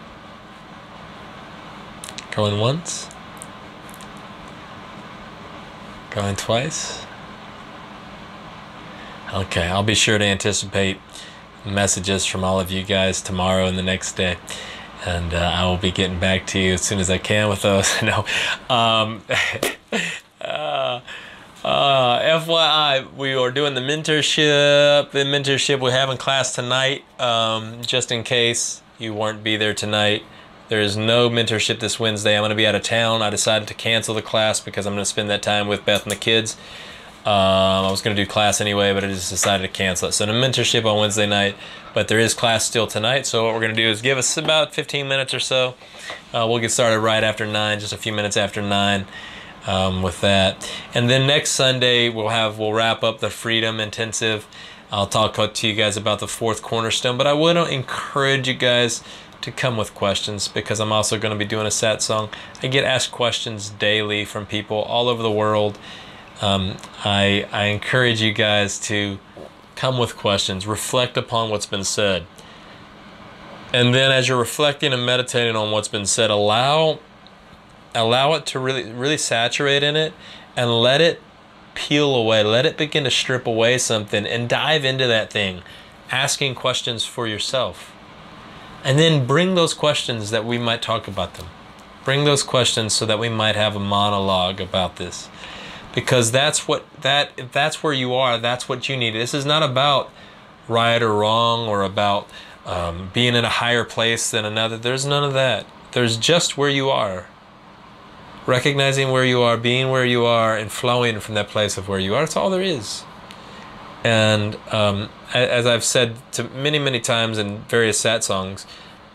Going once? Going twice? Okay, I'll be sure to anticipate messages from all of you guys tomorrow and the next day. And I will be getting back to you as soon as I can with those. No. FYI, we are doing the mentorship. We're having class tonight, just in case you weren't be there tonight. There is no mentorship this Wednesday. I'm going to be out of town. I decided to cancel the class because I'm going to spend that time with Beth and the kids. I was going to do class anyway, but I just decided to cancel it. So the mentorship on Wednesday night, but there is class still tonight. So what we're going to do is give us about 15 minutes or so. We'll get started right after 9, just a few minutes after 9 with that. And then next Sunday, we'll wrap up the Freedom Intensive. I'll talk to you guys about the 4th cornerstone, but I would encourage you guys to come with questions, because I'm also going to be doing a sat song. I get asked questions daily from people all over the world. I encourage you guys to come with questions, reflect upon what's been said, and then as you're reflecting and meditating on what's been said, allow it to really saturate in it, and let it peel away, let it begin to strip away something, and dive into that thing, asking questions for yourself. And then bring those questions that we might talk about them. Bring those questions so that we might have a monologue about this. Because if that's where you are, that's what you need. This is not about right or wrong, or about being in a higher place than another. There's none of that. There's just where you are. Recognizing where you are, being where you are, and flowing from that place of where you are. That's all there is. And as I've said to many times in various sat songs,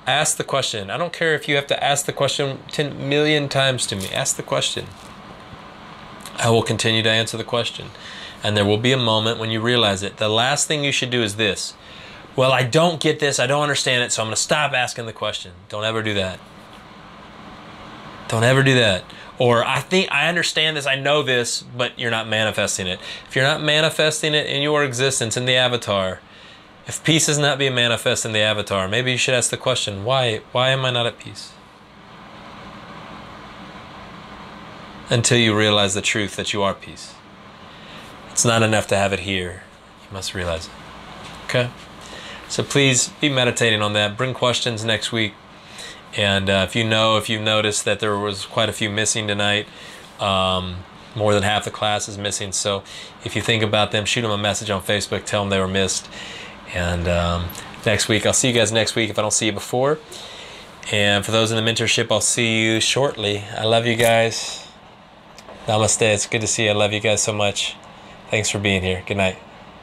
ask the question. I don't care if you have to ask the question 10 million times to me. Ask the question. I will continue to answer the question. And there will be a moment when you realize it. The last thing you should do is this. Well, I don't get this. I don't understand it. So I'm going to stop asking the question. Don't ever do that. Don't ever do that. Or I think I understand this. I know this, but you're not manifesting it. If you're not manifesting it in your existence, in the avatar, if peace is not being manifest in the avatar, maybe you should ask the question, why am I not at peace? Until you realize the truth that you are peace. It's not enough to have it here. You must realize it. Okay? So please be meditating on that. Bring questions next week. And if you've noticed that there was quite a few missing tonight, more than half the class is missing. So if you think about them, shoot them a message on Facebook. Tell them they were missed. And next week, I'll see you guys next week if I don't see you before. And for those in the mentorship, I'll see you shortly. I love you guys. Namaste. It's good to see you. I love you guys so much. Thanks for being here. Good night.